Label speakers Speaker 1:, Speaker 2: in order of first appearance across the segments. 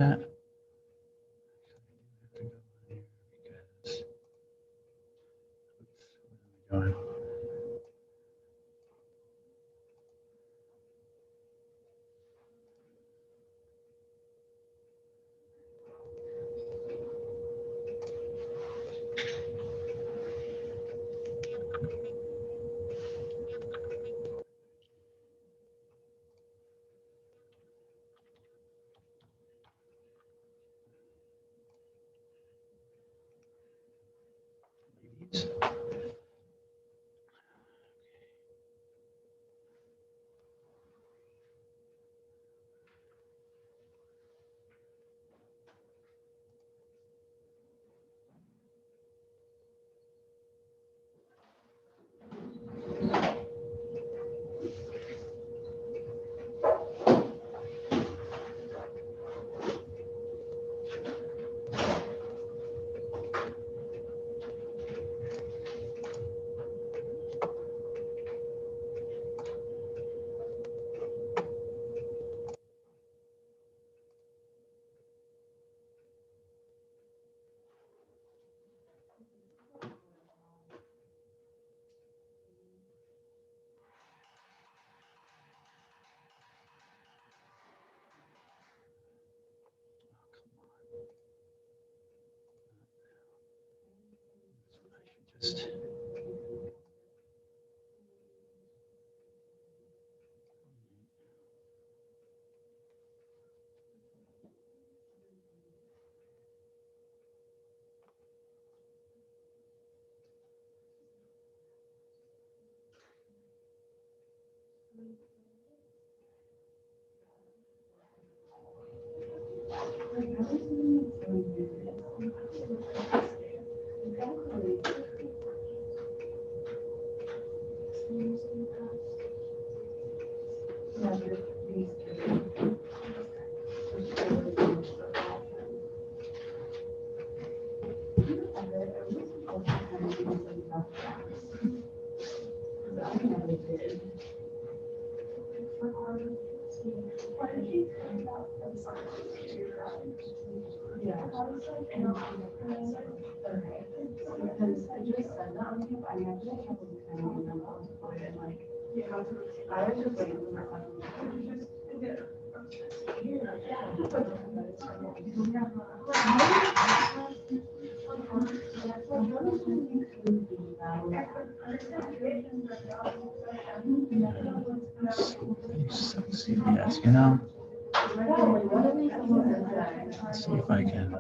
Speaker 1: that. Going. Just yes, you know. Let's see if I can.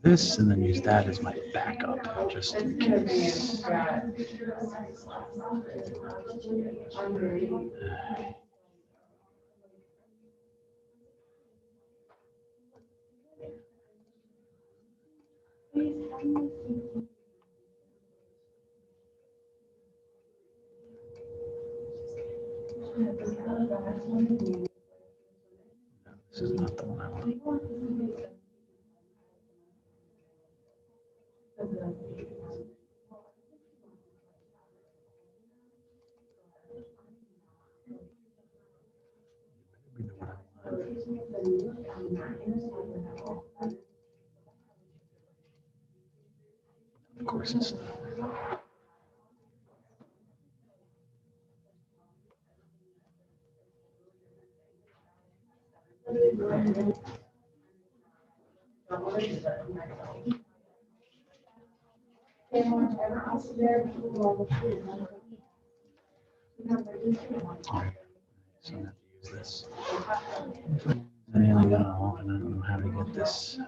Speaker 1: This and then use that as my backup, just in case. This is not the one I want. Of course it's not. So I'm going to have to use this. Anything at all, and I don't know how to get this.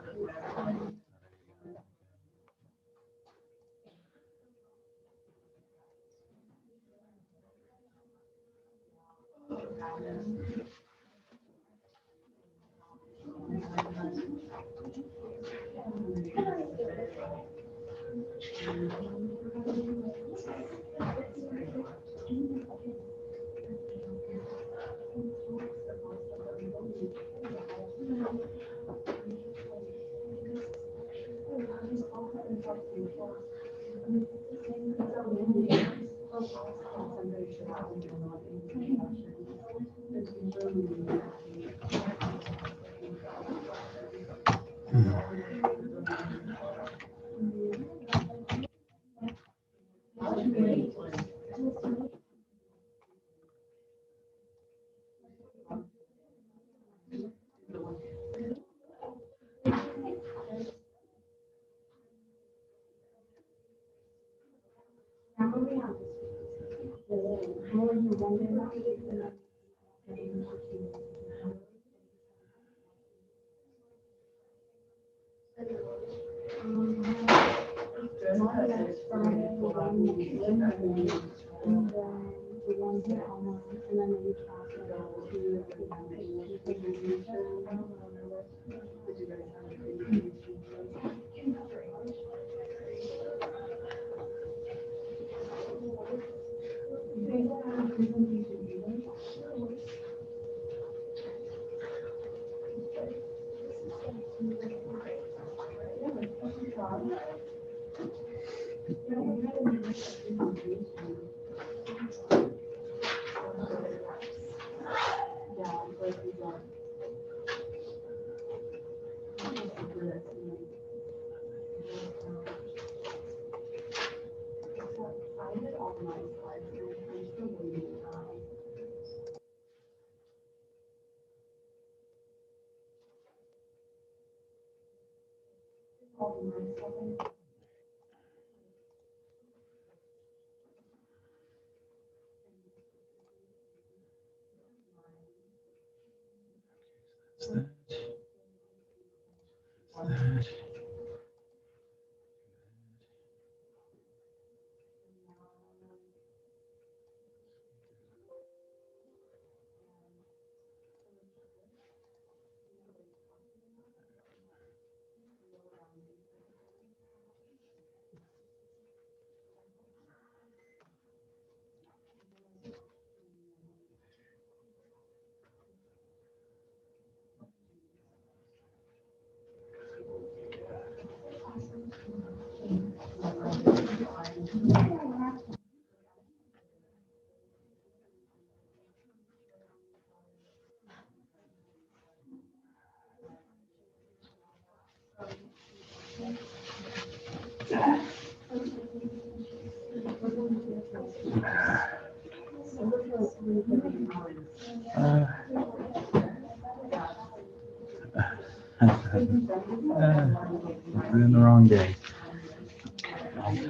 Speaker 1: Put in the wrong day.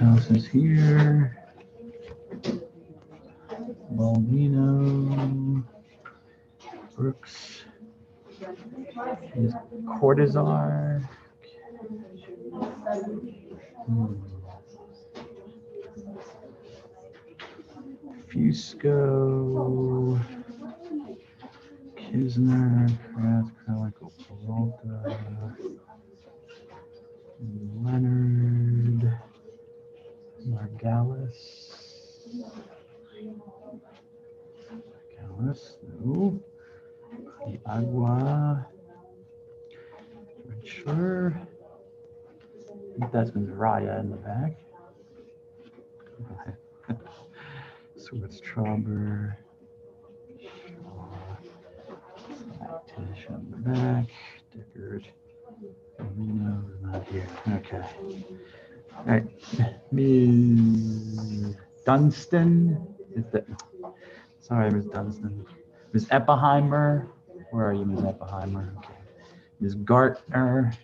Speaker 1: House is here. Baldino. Brooks. Is Cortazar. Fusco. Kisner. Kraft. Chronicle. Peralta. Leonard. Margalis. No. The Agua. Sure. I think that's Raya in the back. So it's Trauber. Tish on the back. Deckard. Reno is not here. Okay. All right. Ms. Dunstan. Is that? Sorry, Ms. Dunstan. Ms. Eppheimer. Where are you, Ms. Eppheimer? Okay. Ms. Gartner.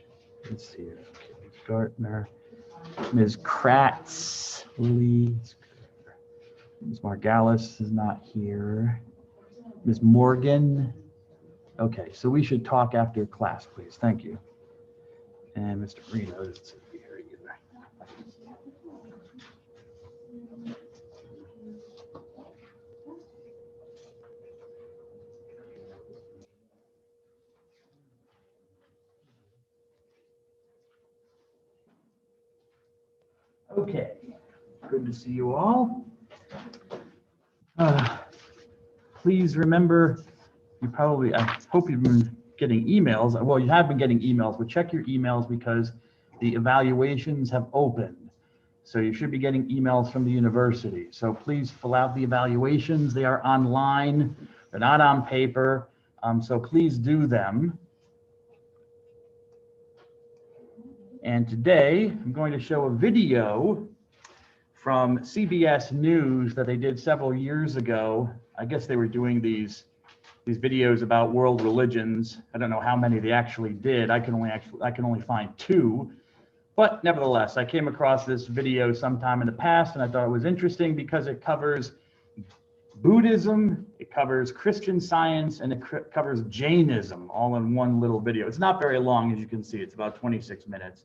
Speaker 1: Let's see here. Okay. Ms. Gartner. Ms. Kratz. Lee. Ms. Margalis is not here. Ms. Morgan. Okay, so we should talk after class, please. Thank you. And Mr. Reno isn't here either. Okay, good to see you all. Please remember, I hope you've been getting emails. Well, you have been getting emails, but check your emails because the evaluations have opened. So you should be getting emails from the university. So please fill out the evaluations. They are online. They're not on paper. So please do them. And today I'm going to show a video from CBS News that they did several years ago. I guess they were doing these videos about world religions. I don't know how many they actually did. I can only find 2. But nevertheless, I came across this video sometime in the past, and I thought it was interesting because it covers Buddhism, it covers Christian Science, and it covers Jainism all in one little video. It's not very long, as you can see. It's about 26 minutes.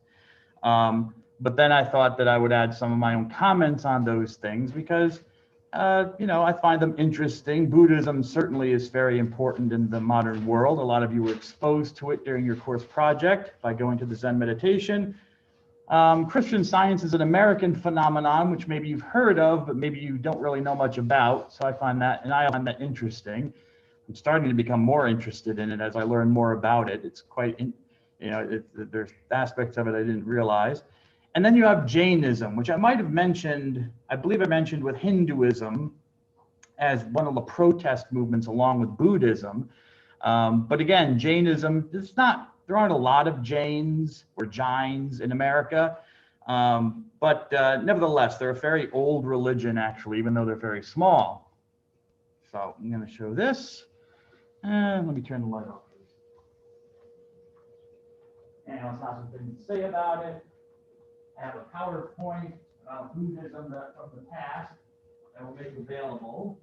Speaker 1: But then I thought that I would add some of my own comments on those things because, I find them interesting. Buddhism certainly is very important in the modern world. A lot of you were exposed to it during your course project by going to the Zen meditation. Christian Science is an American phenomenon, which maybe you've heard of, but maybe you don't really know much about. So I find that interesting. I'm starting to become more interested in it as I learn more about it. It's quite, there's aspects of it I didn't realize. And then you have Jainism, which I might have mentioned, I believe I mentioned with Hinduism as one of the protest movements along with Buddhism. But again, Jainism, there aren't a lot of Jains or Jains in America, but nevertheless, they're a very old religion, actually, even though they're very small. So I'm going to show this. Let me turn the light off. And I'll have some things to say about it. I have a PowerPoint about Buddhism from the past that will make available.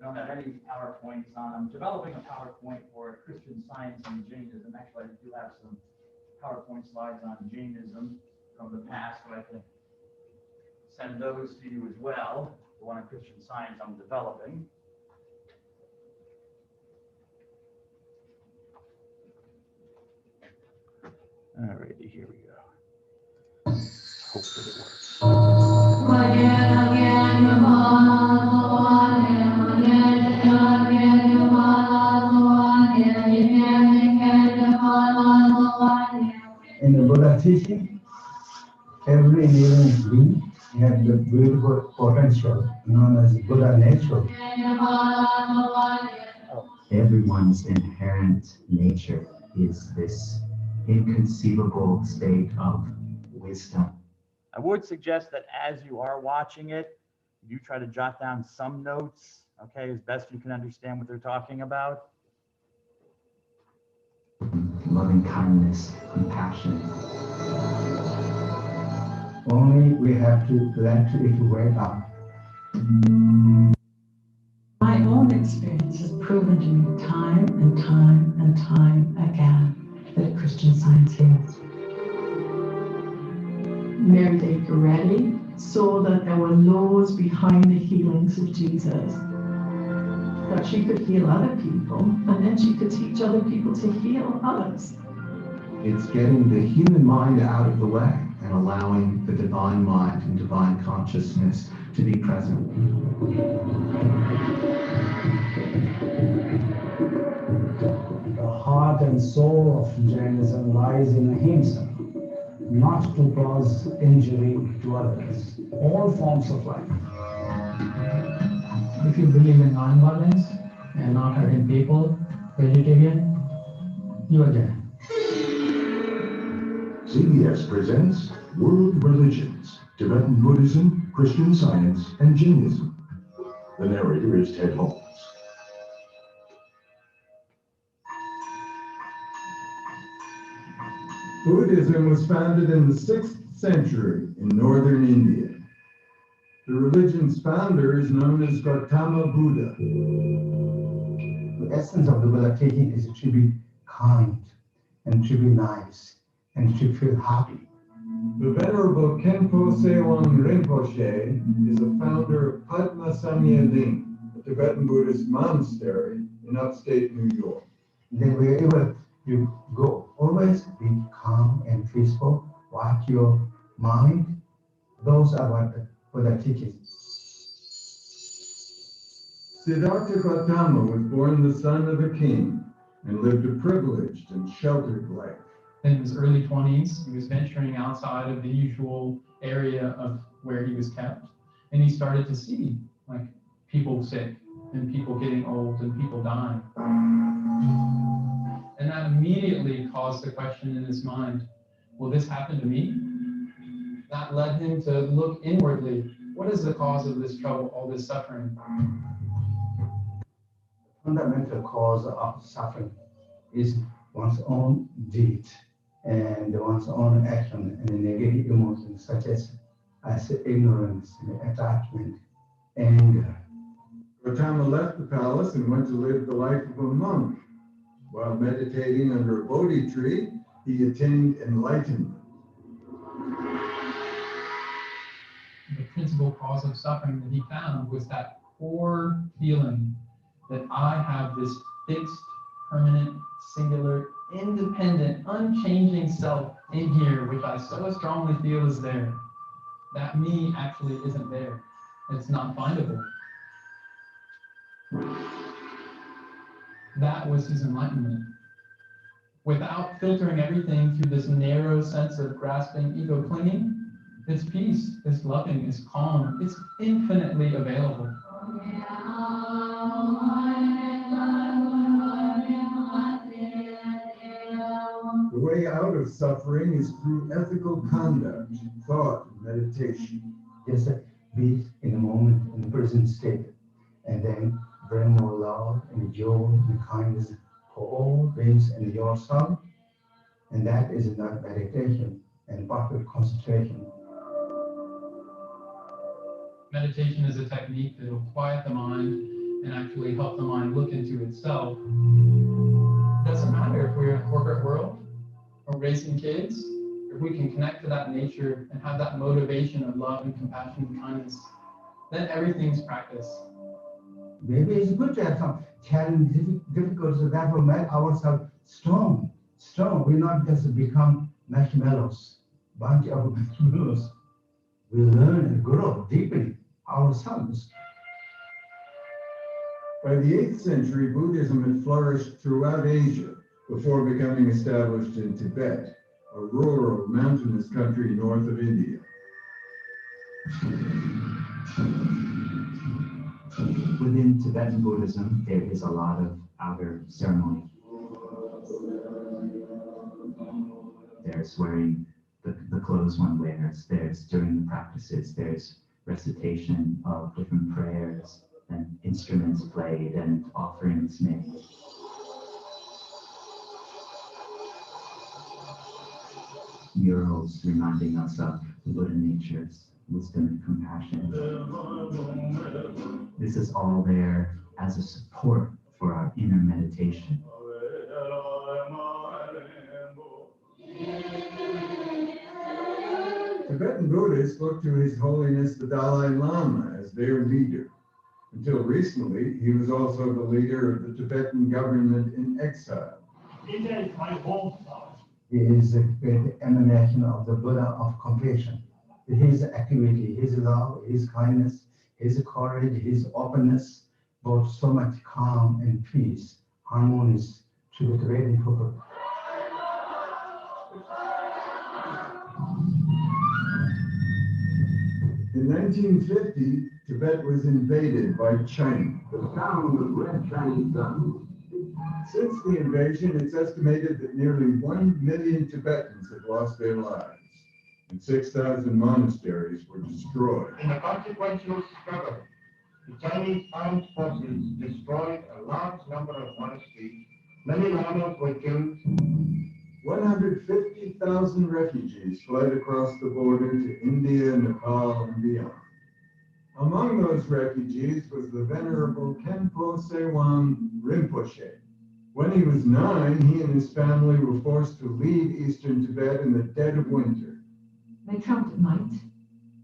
Speaker 1: I don't have any PowerPoints on. I'm developing a PowerPoint for Christian Science and Jainism. Actually, I do have some PowerPoint slides on Jainism from the past, so I can send those to you as well. The one on Christian Science I'm developing. All righty, here we go. Hope that it works.
Speaker 2: In the Buddha teaching, every living being has the beautiful potential known as Buddha nature.
Speaker 3: Everyone's inherent nature is this inconceivable state of wisdom.
Speaker 1: I would suggest that as you are watching it, you try to jot down some notes, okay, as best you can understand what they're talking about.
Speaker 3: Loving kindness, compassion.
Speaker 2: Only we have to let it wake up.
Speaker 4: My own experience has proven to me time and time and time again that Christian Science heals. Mary Day Goretti saw that there were laws behind the healings of Jesus, that she could heal other people, and then she could teach other people to heal others.
Speaker 3: It's getting the human mind out of the way and allowing the divine mind and divine consciousness to be present.
Speaker 2: The heart and soul of Jainism lies in ahimsa, not to cause injury to others, all forms of life.
Speaker 5: If you believe in non-violence and not hurting people, vegetarian, you are Jain.
Speaker 6: CBS presents World Religions, Tibetan Buddhism, Christian Science, and Jainism. The narrator is Ted Holmes.
Speaker 7: Buddhism was founded in the 6th century in northern India. The religion's founder is known as Gautama Buddha.
Speaker 2: The essence of the Buddha teaching is to be kind and to be nice and to feel happy.
Speaker 7: The Venerable Khenpo Sewang Rinpoche is the founder of Padma Samye Ling, a Tibetan Buddhist monastery in upstate New York.
Speaker 2: Then wherever you go, always be calm and peaceful, watch your mind. Those are what the Buddha teaches.
Speaker 7: Siddhartha Gautama was born the son of a king and lived a privileged and sheltered life.
Speaker 5: In his early 20s, he was venturing outside of the usual area of where he was kept, and he started to see like people sick and people getting old and people dying. And that immediately caused the question in his mind, will this happen to me? That led him to look inwardly. What is the cause of this trouble, all this suffering?
Speaker 2: The fundamental cause of suffering is one's own deed and one's own action and the negative emotions such as ignorance, attachment, anger.
Speaker 7: Gautama left the palace and went to live the life of a monk. While meditating under a Bodhi tree, he attained enlightenment.
Speaker 5: The principal cause of suffering that he found was that core feeling that I have this fixed, permanent, singular, independent, unchanging self in here, which I so strongly feel is there. That me actually isn't there. It's not findable. That was his enlightenment. Without filtering everything through this narrow sense of grasping ego clinging, it's peace, it's loving, it's calm, it's infinitely available.
Speaker 7: The way out of suffering is through ethical conduct, thought, and meditation.
Speaker 2: Just be in the moment, in the present state, and then bring more love and joy and kindness for all beings and yourself. And that is not meditation and perfect concentration.
Speaker 5: Meditation is a technique that will quiet the mind and actually help the mind look into itself. It doesn't matter if we're in a corporate world or raising kids, if we can connect to that nature and have that motivation of love and compassion and kindness, then everything's practice.
Speaker 2: Maybe it's good to have some challenge, difficulties, so that will make ourselves strong. We not just become marshmallows, bunch of marshmallows. We learn and grow deeply ourselves.
Speaker 7: By the 8th century, Buddhism had flourished throughout Asia before becoming established in Tibet, a rural, mountainous country north of India.
Speaker 8: Within Tibetan Buddhism, there is a lot of outer ceremony. There's wearing the clothes one wears, there's during the practices, there's recitation of different prayers and instruments played and offerings made. Murals reminding us of the Buddha natures, wisdom and compassion. This is all there as a support for our inner meditation.
Speaker 7: Tibetan Buddhists looked to His Holiness the Dalai Lama as their leader. Until recently, he was also the leader of the Tibetan government in exile.
Speaker 2: He is the emanation of the Buddha of compassion. His activity, his love, his kindness, his courage, his openness brought so much calm and peace, harmonious to the Tibetan people.
Speaker 7: In 1950, Tibet was invaded by China.
Speaker 6: The sound of red Chinese Dunn.
Speaker 7: Since the invasion, it's estimated that nearly 1 million Tibetans have lost their lives, and 6,000 monasteries were destroyed.
Speaker 9: In a consequential struggle, the Chinese armed forces destroyed a large number of monasteries. Many lamas were killed.
Speaker 7: 150,000 refugees fled across the border to India, Nepal, and beyond. Among those refugees was the Venerable Khenpo Sewan Rinpoche. When he was 9, he and his family were forced to leave eastern Tibet in the dead of winter.
Speaker 4: They camped at night,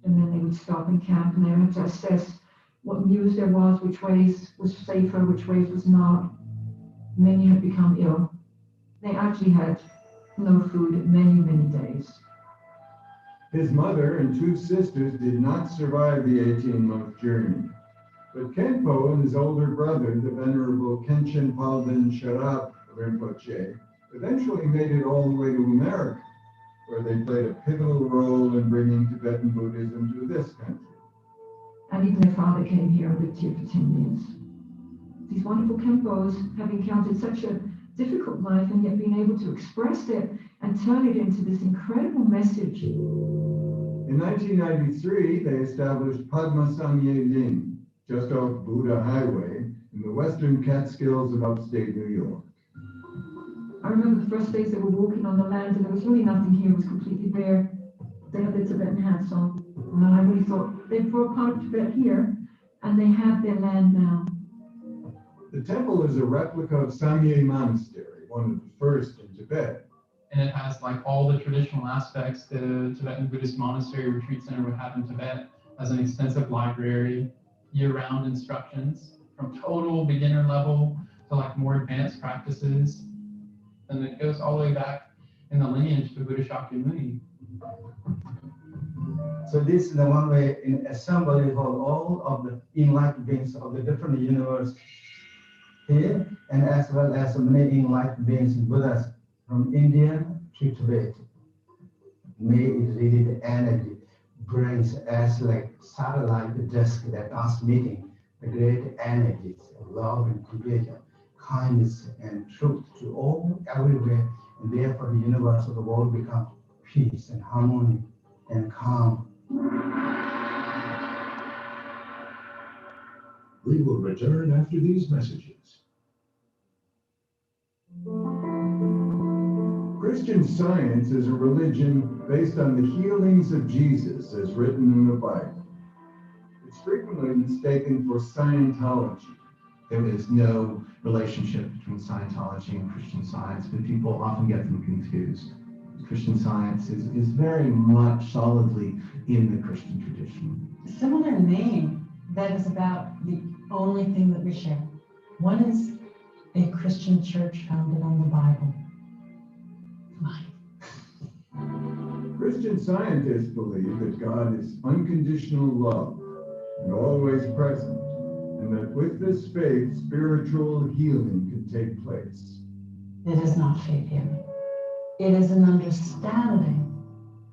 Speaker 4: and then they would stop and camp, and they had to assess what news there was, which ways was safer, which ways was not. Many had become ill. They actually had no food many, many days.
Speaker 7: His mother and 2 sisters did not survive the 18-month journey. But Khenpo and his older brother, the Venerable Khenchen Palden Sharap Rinpoche, eventually made it all the way to America. where they played a pivotal role in bringing Tibetan Buddhism to this country.
Speaker 4: And even their father came here and lived here for 10 years. These wonderful Khenpos have encountered such a difficult life and yet been able to express it and turn it into this incredible message.
Speaker 7: In 1993, they established Padma Sangye Ling, just off Buddha Highway in the western Catskills of upstate New York.
Speaker 4: I remember the first days they were walking on the land and there was really nothing here, it was completely bare. They had their Tibetan hats on. And I really thought they brought part of Tibet here and they have their land now.
Speaker 7: The temple is a replica of Sangye Monastery, one of the first in Tibet.
Speaker 5: And it has like all the traditional aspects that a Tibetan Buddhist monastery retreat center would have in Tibet, as an extensive library, year-round instructions from total beginner level to like more advanced practices. And it goes all the way back in the lineage to Buddha Shakyamuni.
Speaker 2: So this is the one way in assembly for all of the enlightened beings of the different universe here, and as well as many enlightened beings in Buddhas from India to Tibet. May it really the energy brings as like satellite disk that transmitting the great energies of love and compassion, kindness and truth to all everywhere, and therefore the universe of the world becomes peace and harmony and calm.
Speaker 6: We will return after these messages.
Speaker 7: Christian Science is a religion based on the healings of Jesus as written in the Bible. It's frequently mistaken for Scientology.
Speaker 3: There is no relationship between Scientology and Christian Science, but people often get them confused. Christian Science is very much solidly in the Christian tradition.
Speaker 10: A similar name that is about the only thing that we share. One is a Christian church founded on the Bible.
Speaker 7: Christian scientists believe that God is unconditional love and always present, and that with this faith, spiritual healing can take place.
Speaker 10: It is not faith healing. It is an understanding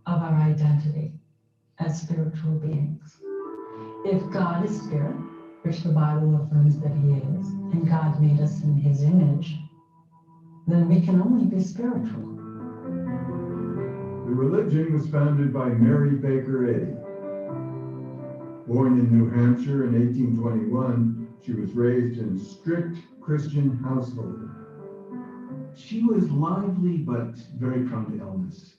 Speaker 10: of our identity as spiritual beings. If God is spirit, which the Bible affirms that he is, and God made us in his image, then we can only be spiritual.
Speaker 7: The religion was founded by Mary Baker Eddy. Born in New Hampshire in 1821, she was raised in a strict Christian household.
Speaker 3: She was lively but very prone to illness.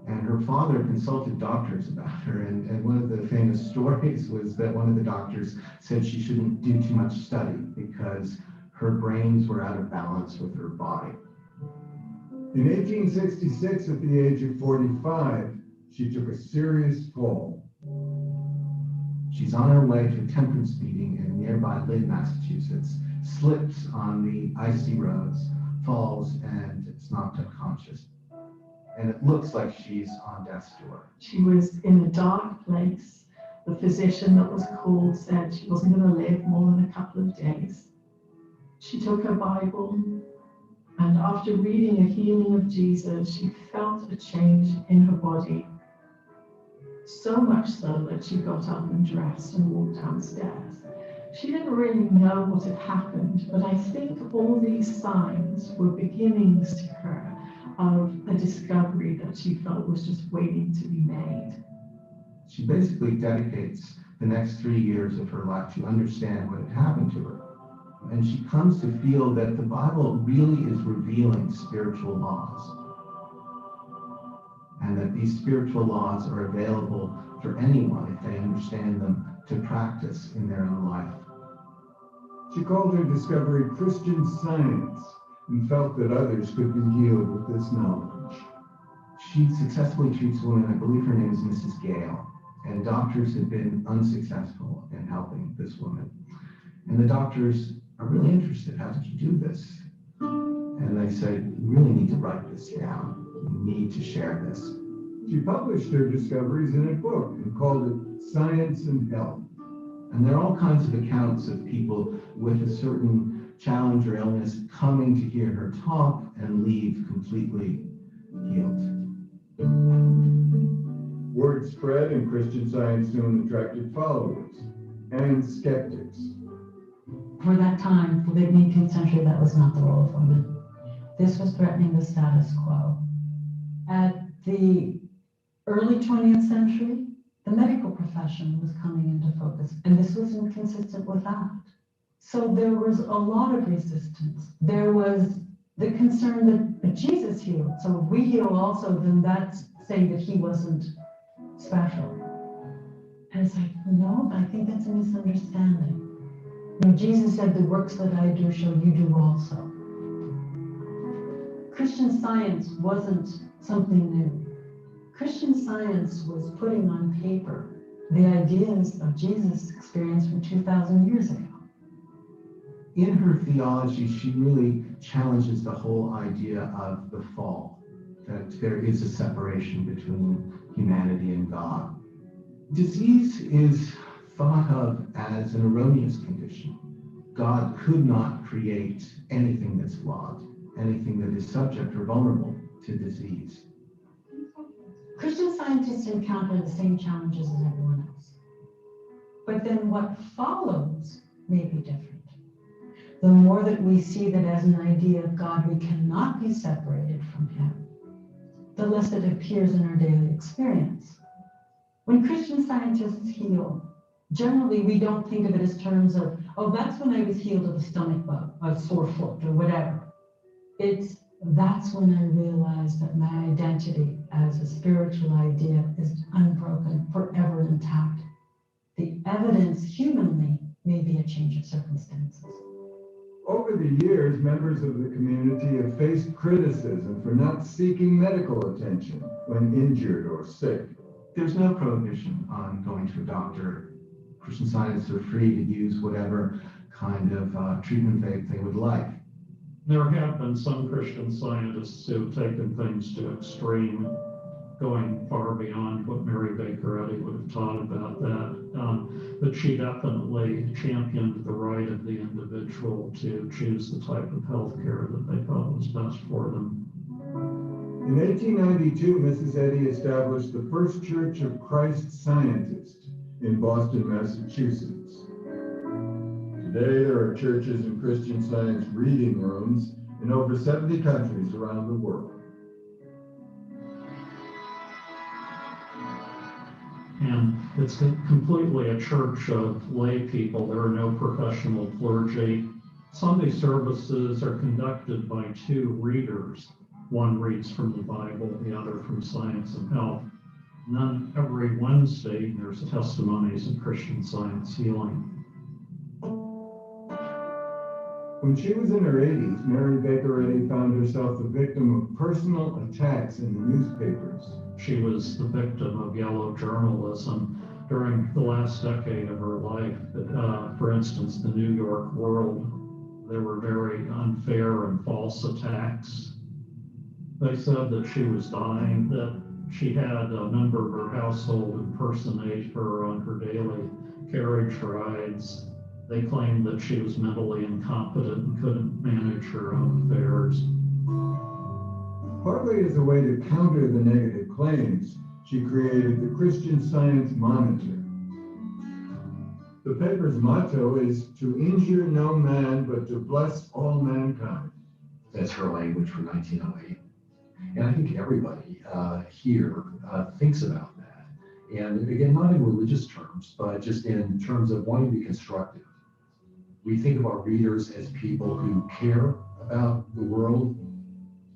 Speaker 3: And her father consulted doctors about her, and one of the famous stories was that one of the doctors said she shouldn't do too much study because her brains were out of balance with her body.
Speaker 7: In 1866, at the age of 45, she took a serious fall.
Speaker 3: She's on her way to a temperance meeting in nearby Lynn, Massachusetts, slips on the icy roads, falls, and is knocked unconscious. And it looks like she's on death's door.
Speaker 4: She was in a dark place. The physician that was called said she wasn't going to live more than a couple of days. She took her Bible, and after reading a healing of Jesus, she felt a change in her body. So much so that she got up and dressed and walked downstairs. She didn't really know what had happened, but I think all these signs were beginnings to her of a discovery that she felt was just waiting to be made.
Speaker 3: She basically dedicates the next 3 years of her life to understand what had happened to her. And she comes to feel that the Bible really is revealing spiritual laws. And that these spiritual laws are available for anyone if they understand them to practice in their own life.
Speaker 7: She called her discovery Christian Science and felt that others could be healed with this knowledge.
Speaker 3: She successfully treats women. I believe her name is Mrs. Gale, and doctors have been unsuccessful in helping this woman. And the doctors are really interested. How did you do this? And they say, you really need to write this down. You need to share this.
Speaker 7: She published her discoveries in a book and called it Science and Health.
Speaker 3: And there are all kinds of accounts of people with a certain challenge or illness coming to hear her talk and leave completely healed.
Speaker 7: Word spread and Christian Science soon attracted followers and skeptics.
Speaker 10: For that time, for the 18th century, that was not the role of women. This was threatening the status quo. At the early 20th century, the medical profession was coming into focus, and this was inconsistent with that. So there was a lot of resistance. There was the concern that Jesus healed. So if we heal also, then that's saying that he wasn't special. And it's like, no, I think that's a misunderstanding. You know, Jesus said, the works that I do shall you do also. Christian Science wasn't something new. Christian Science was putting on paper the ideas of Jesus' experience from 2,000 years ago.
Speaker 3: In her theology, she really challenges the whole idea of the fall, that there is a separation between humanity and God. Disease is thought of as an erroneous condition. God could not create anything that's flawed, anything that is subject or vulnerable to disease.
Speaker 10: Christian scientists encounter the same challenges as everyone else. But then what follows may be different. The more that we see that as an idea of God, we cannot be separated from him, the less it appears in our daily experience. When Christian scientists heal, generally we don't think of it as terms of, oh, that's when I was healed of a stomach bug, a sore foot, or whatever. That's when I realized that my identity as a spiritual idea is unbroken, forever intact. The evidence humanly may be a change of circumstances.
Speaker 7: Over the years, members of the community have faced criticism for not seeking medical attention when injured or sick.
Speaker 3: There's no prohibition on going to a doctor. Christian Scientists are free to use whatever kind of treatment they would like.
Speaker 11: There have been some Christian Scientists who have taken things to extreme, going far beyond what Mary Baker Eddy would have taught about that. But she definitely championed the right of the individual to choose the type of health care that they thought was best for them.
Speaker 7: In 1892, Mrs. Eddy established the First Church of Christ Scientist in Boston, Massachusetts. Today, there are churches and Christian Science reading rooms in over 70 countries around the world.
Speaker 11: And it's completely a church of lay people. There are no professional clergy. Sunday services are conducted by two readers. One reads from the Bible, the other from Science and Health. And then every Wednesday, there's testimonies of Christian Science healing.
Speaker 7: When she was in her 80s, Mary Baker Eddy found herself the victim of personal attacks in the newspapers.
Speaker 11: She was the victim of yellow journalism during the last decade of her life. For instance, the New York Wrld, there were very unfair and false attacks. They said that she was dying, that she had a member of her household impersonate her on her daily carriage rides. They claimed that she was mentally incompetent and couldn't manage her own affairs.
Speaker 7: Partly as a way to counter the negative claims, she created the Christian Science Monitor. The paper's motto is to injure no man, but to bless all mankind.
Speaker 6: That's her language for 1908. And I think everybody here thinks about that. And again, not in religious terms, but just in terms of wanting to be constructive. We think of our readers as people who care about the world.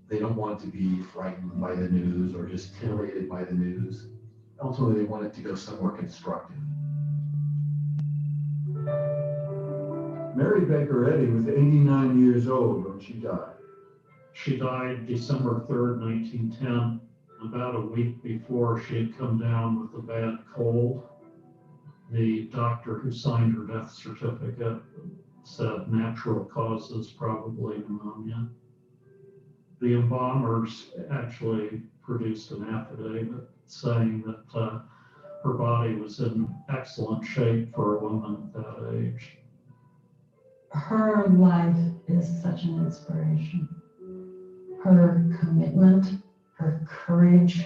Speaker 6: They don't want to be frightened by the news or just titillated by the news. Ultimately, they want it to go somewhere constructive.
Speaker 7: Mary Baker Eddy was 89 years old when she died.
Speaker 11: She died December 3rd, 1910. About a week before, she had come down with a bad cold. The doctor who signed her death certificate said natural causes, probably pneumonia. The embalmers actually produced an affidavit saying that her body was in excellent shape for a woman at that age.
Speaker 10: Her life is such an inspiration. Her commitment, her courage,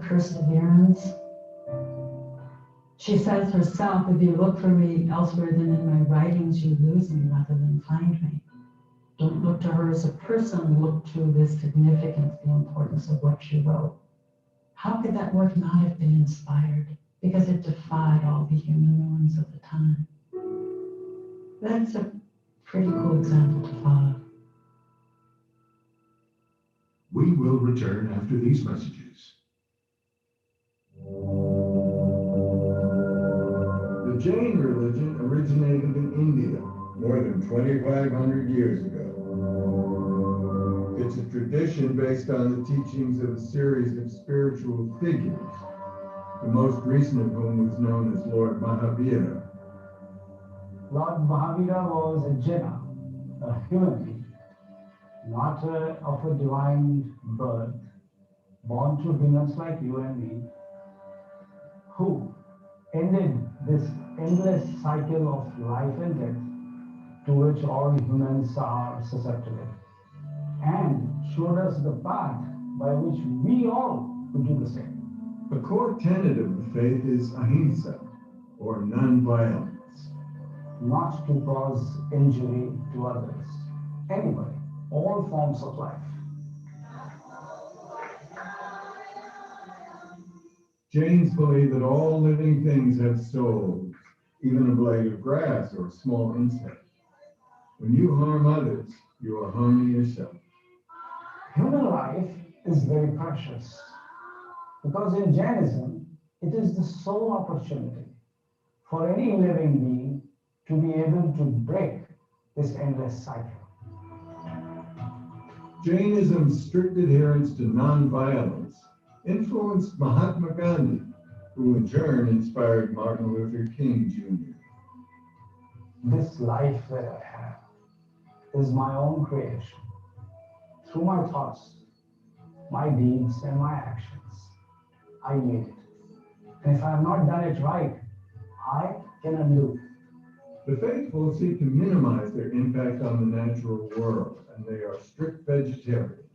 Speaker 10: perseverance. She says herself, if you look for me elsewhere than in my writings, you lose me rather than find me. Don't look to her as a person, look to the significance, the importance of what she wrote. How could that work not have been inspired? Because it defied all the human norms of the time. That's a pretty cool example to follow.
Speaker 6: We will return after these messages.
Speaker 7: The Jain religion originated in India more than 2,500 years ago. It's a tradition based on the teachings of a series of spiritual figures, the most recent of whom was known as Lord Mahavira.
Speaker 12: Lord Mahavira was a Jaina, a human being, not of a divine birth, born to humans like you and me, who ended this endless cycle of life and death to which all humans are susceptible, and showed us the path by which we all could do the same.
Speaker 7: A core tenet of the faith is ahimsa, or non-violence.
Speaker 12: Not to cause injury to others, anybody, all forms of life.
Speaker 7: Jains believe that all living things have souls, even a blade of grass or a small insect. When you harm others, you are harming yourself.
Speaker 12: Human life is very precious because in Jainism, it is the sole opportunity for any living being to be able to break this endless cycle.
Speaker 7: Jainism's strict adherence to non-violence influenced Mahatma Gandhi, who in turn inspired Martin Luther King Jr.
Speaker 12: This life that I have is my own creation. Through my thoughts, my deeds, and my actions, I made it. And if I have not done it right, I can undo it.
Speaker 7: The faithful seek to minimize their impact on the natural world, and they are strict vegetarians.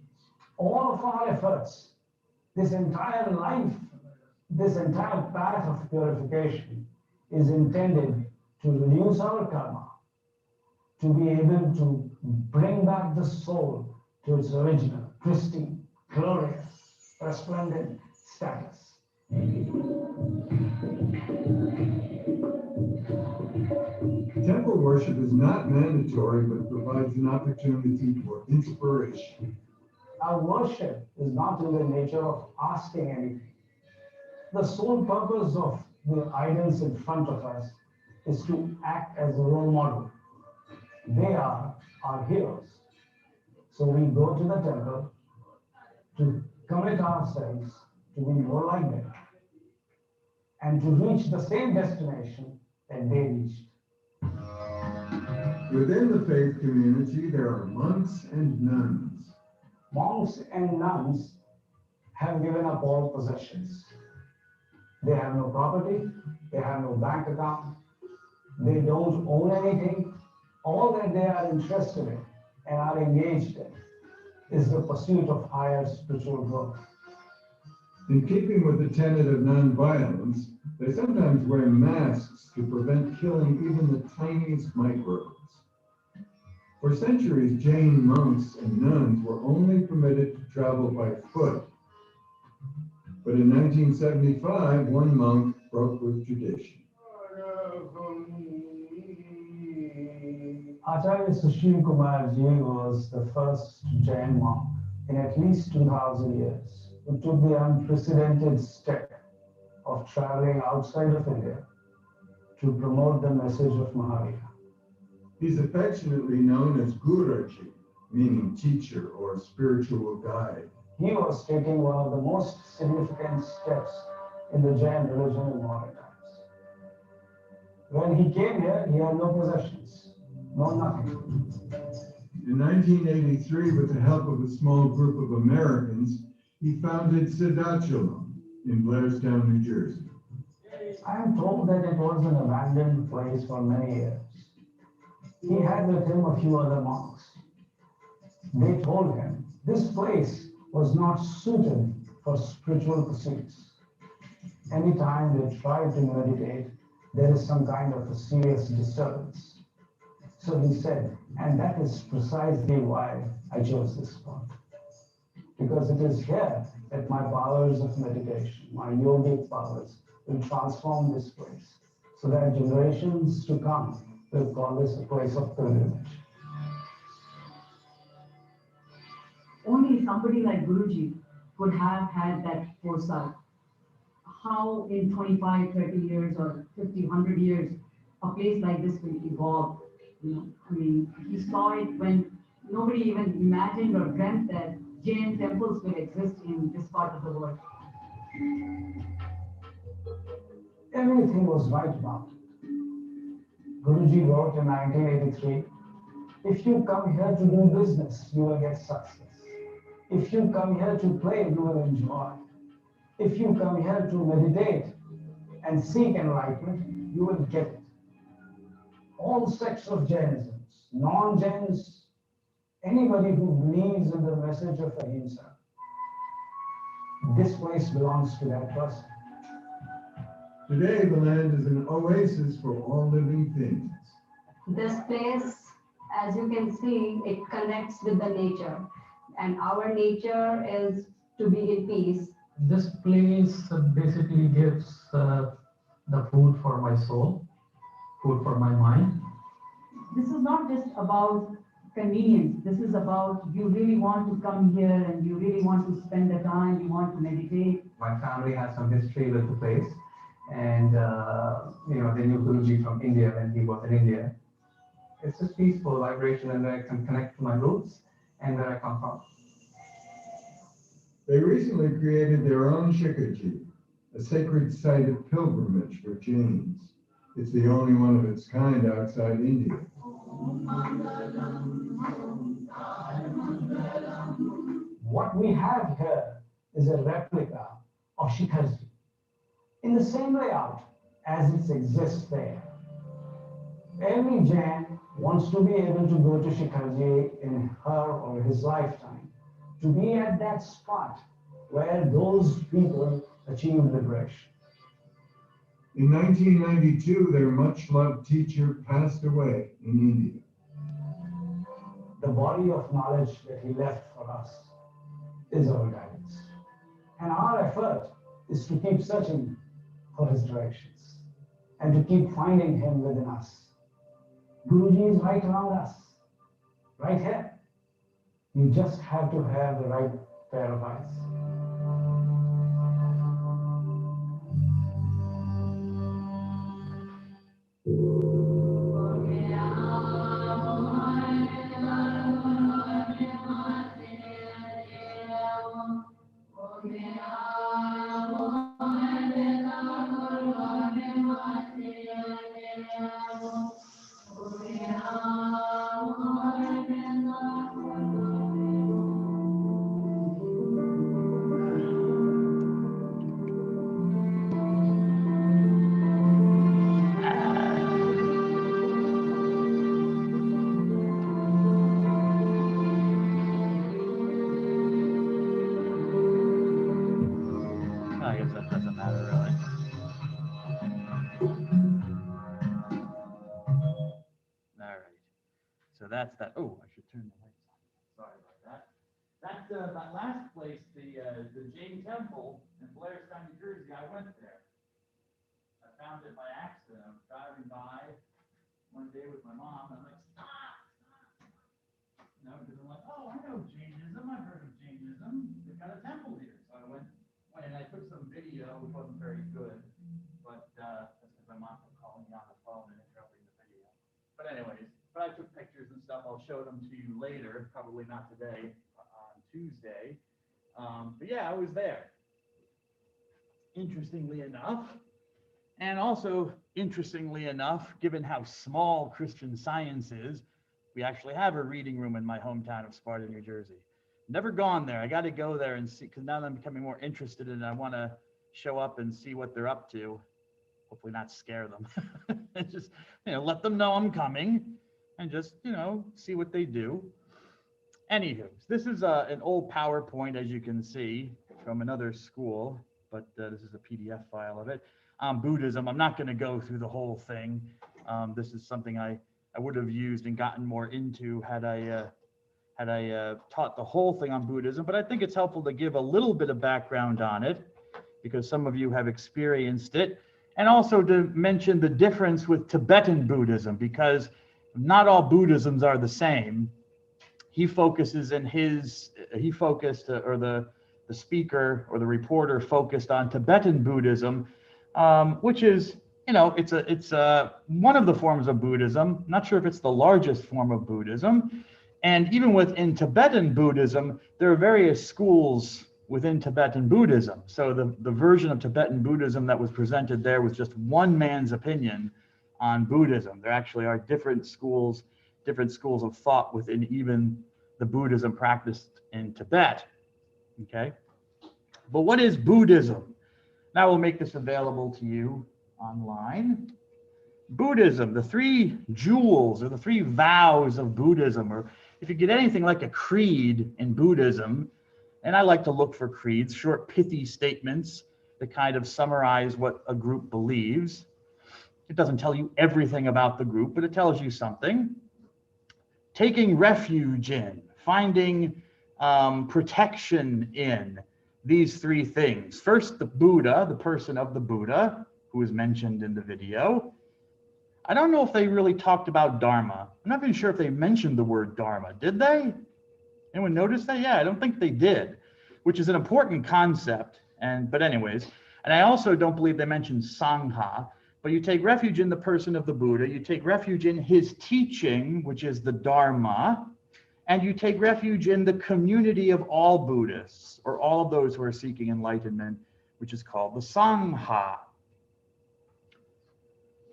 Speaker 12: All of our efforts, this entire life, this entire path of purification is intended to reduce our karma, to be able to bring back the soul to its original, pristine, glorious, resplendent status.
Speaker 7: Temple worship is not mandatory, but provides an opportunity for inspiration.
Speaker 12: Our worship is not in the nature of asking anything. The sole purpose of the idols in front of us is to act as a role model. They are our heroes. So we go to the temple to commit ourselves to be more like them and to reach the same destination that they reached.
Speaker 7: Within the faith community, there are monks and nuns.
Speaker 12: Monks and nuns have given up all possessions. They have no property, they have no bank account, they don't own anything. All that they are interested in and are engaged in is the pursuit of higher spiritual growth.
Speaker 7: In keeping with the tenet of nonviolence, they sometimes wear masks to prevent killing even the tiniest microbes. For centuries, Jain monks and nuns were only permitted to travel by foot. But in 1975, one monk broke with tradition.
Speaker 12: Acharya Sushil Kumar Ji was the first Jain monk in at least 2,000 years who took the unprecedented step of traveling outside of India to promote the message of Mahavira.
Speaker 7: He's affectionately known as Guruji, meaning teacher or spiritual guide.
Speaker 12: He was taking one of the most significant steps in the Jain religion in modern times. When he came here, he had no possessions, no nothing.
Speaker 7: In 1983, with the help of a small group of Americans, he founded Siddhachalam in Blairstown, New Jersey.
Speaker 12: I am told that it was an abandoned place for many years. He had with him a few other monks. They told him this place was not suited for spiritual pursuits. Anytime they try to meditate, there is some kind of a serious disturbance. So he said, and that is precisely why I chose this spot. Because it is here that my powers of meditation, my yogic powers, will transform this place, so that generations to come will call this a place of pilgrimage.
Speaker 13: Only somebody like Guruji would have had that foresight. How in 25, 30 years or 50, 100 years, a place like this will evolve. You know, I mean, he saw it when nobody even imagined or dreamt that Jain temples will exist in this part of the world.
Speaker 12: Everything was right about it. Guruji wrote in 1983, if you come here to do business, you will get success. If you come here to play, you will enjoy. If you come here to meditate and seek enlightenment, you will get it. All sects of Jainism, non-Jains, anybody who believes in the message of Ahimsa, this place belongs to that person.
Speaker 7: Today, the land is an oasis for all living things.
Speaker 14: This place, as you can see, it connects with the nature. And our nature is to be in peace.
Speaker 5: This place basically gives the food for my soul, food for my mind.
Speaker 13: This is not just about convenience. This is about you really want to come here and you really want to spend the time, you want to meditate.
Speaker 15: My family has some history with the place, and they knew Guruji from India when he was in India. It's just peaceful vibration, and I can connect to my roots and where I come from.
Speaker 7: They recently created their own Shikaji, a sacred site of pilgrimage for Jains. It's the only one of its kind outside India.
Speaker 12: What we have here is a replica of Shikharji, in the same layout as it exists there. Every Jain wants to be able to go to Shikharji in her or his lifetime, to be at that spot where those people achieve liberation.
Speaker 7: In 1992, their much-loved teacher passed away in India.
Speaker 12: The body of knowledge that he left for us is our guidance. And our effort is to keep searching for his directions and to keep finding him within us. Guruji is right around us, right here. You just have to have the right pair of eyes.
Speaker 1: I guess that doesn't matter really. All right. So that's that. Oh, I should turn the lights on. Sorry about that. That last place, the Jain Temple in Blairstown, New Jersey. I went there. I found it by accident. I was driving by one day with my mom, and I'm like, stop. You know, because I'm like, oh, I know Jainism. I've heard of Jainism. They've got a temple here. So I went and I took some video, which wasn't very good, but that's because my mom kept calling me on the phone and interrupting the video. But anyways, I took pictures and stuff. I'll show them to you later, probably not today, on Tuesday. But yeah, I was there. Interestingly enough, and also interestingly enough, given how small Christian Science is, we actually have a reading room in my hometown of Sparta, New Jersey. Never gone there. I got to go there and see, because now that I'm becoming more interested in it, I want to show up and see what they're up to. Hopefully not scare them. Just, let them know I'm coming and just, see what they do. Anywho, this is an old PowerPoint, as you can see, from another school, but this is a PDF file of it, Buddhism. I'm not going to go through the whole thing. This is something I would have used and gotten more into had I taught the whole thing on Buddhism, but I think it's helpful to give a little bit of background on it because some of you have experienced it, and also to mention the difference with Tibetan Buddhism, because not all Buddhisms are the same. The speaker or the reporter focused on Tibetan Buddhism, which is, it's one of the forms of Buddhism. Not sure if it's the largest form of Buddhism. And even within Tibetan Buddhism, there are various schools within Tibetan Buddhism. So the version of Tibetan Buddhism that was presented there was just one man's opinion on Buddhism. There actually are different schools of thought within even the Buddhism practiced in Tibet. Okay, but what is Buddhism? Now we'll make this available to you online. Buddhism, the three jewels or the three vows of Buddhism, or if you get anything like a creed in Buddhism, and I like to look for creeds, short pithy statements that kind of summarize what a group believes. It doesn't tell you everything about the group, but it tells you something. Taking refuge in, finding protection in these three things. First, the Buddha, the person of the Buddha, who is mentioned in the video. I don't know if they really talked about Dharma. I'm not even sure if they mentioned the word Dharma. Did they? Anyone notice that? Yeah, I don't think they did, which is an important concept. But anyways, and I also don't believe they mentioned Sangha. But you take refuge in the person of the Buddha, you take refuge in his teaching, which is the Dharma, and you take refuge in the community of all Buddhists, or all of those who are seeking enlightenment, which is called the Sangha.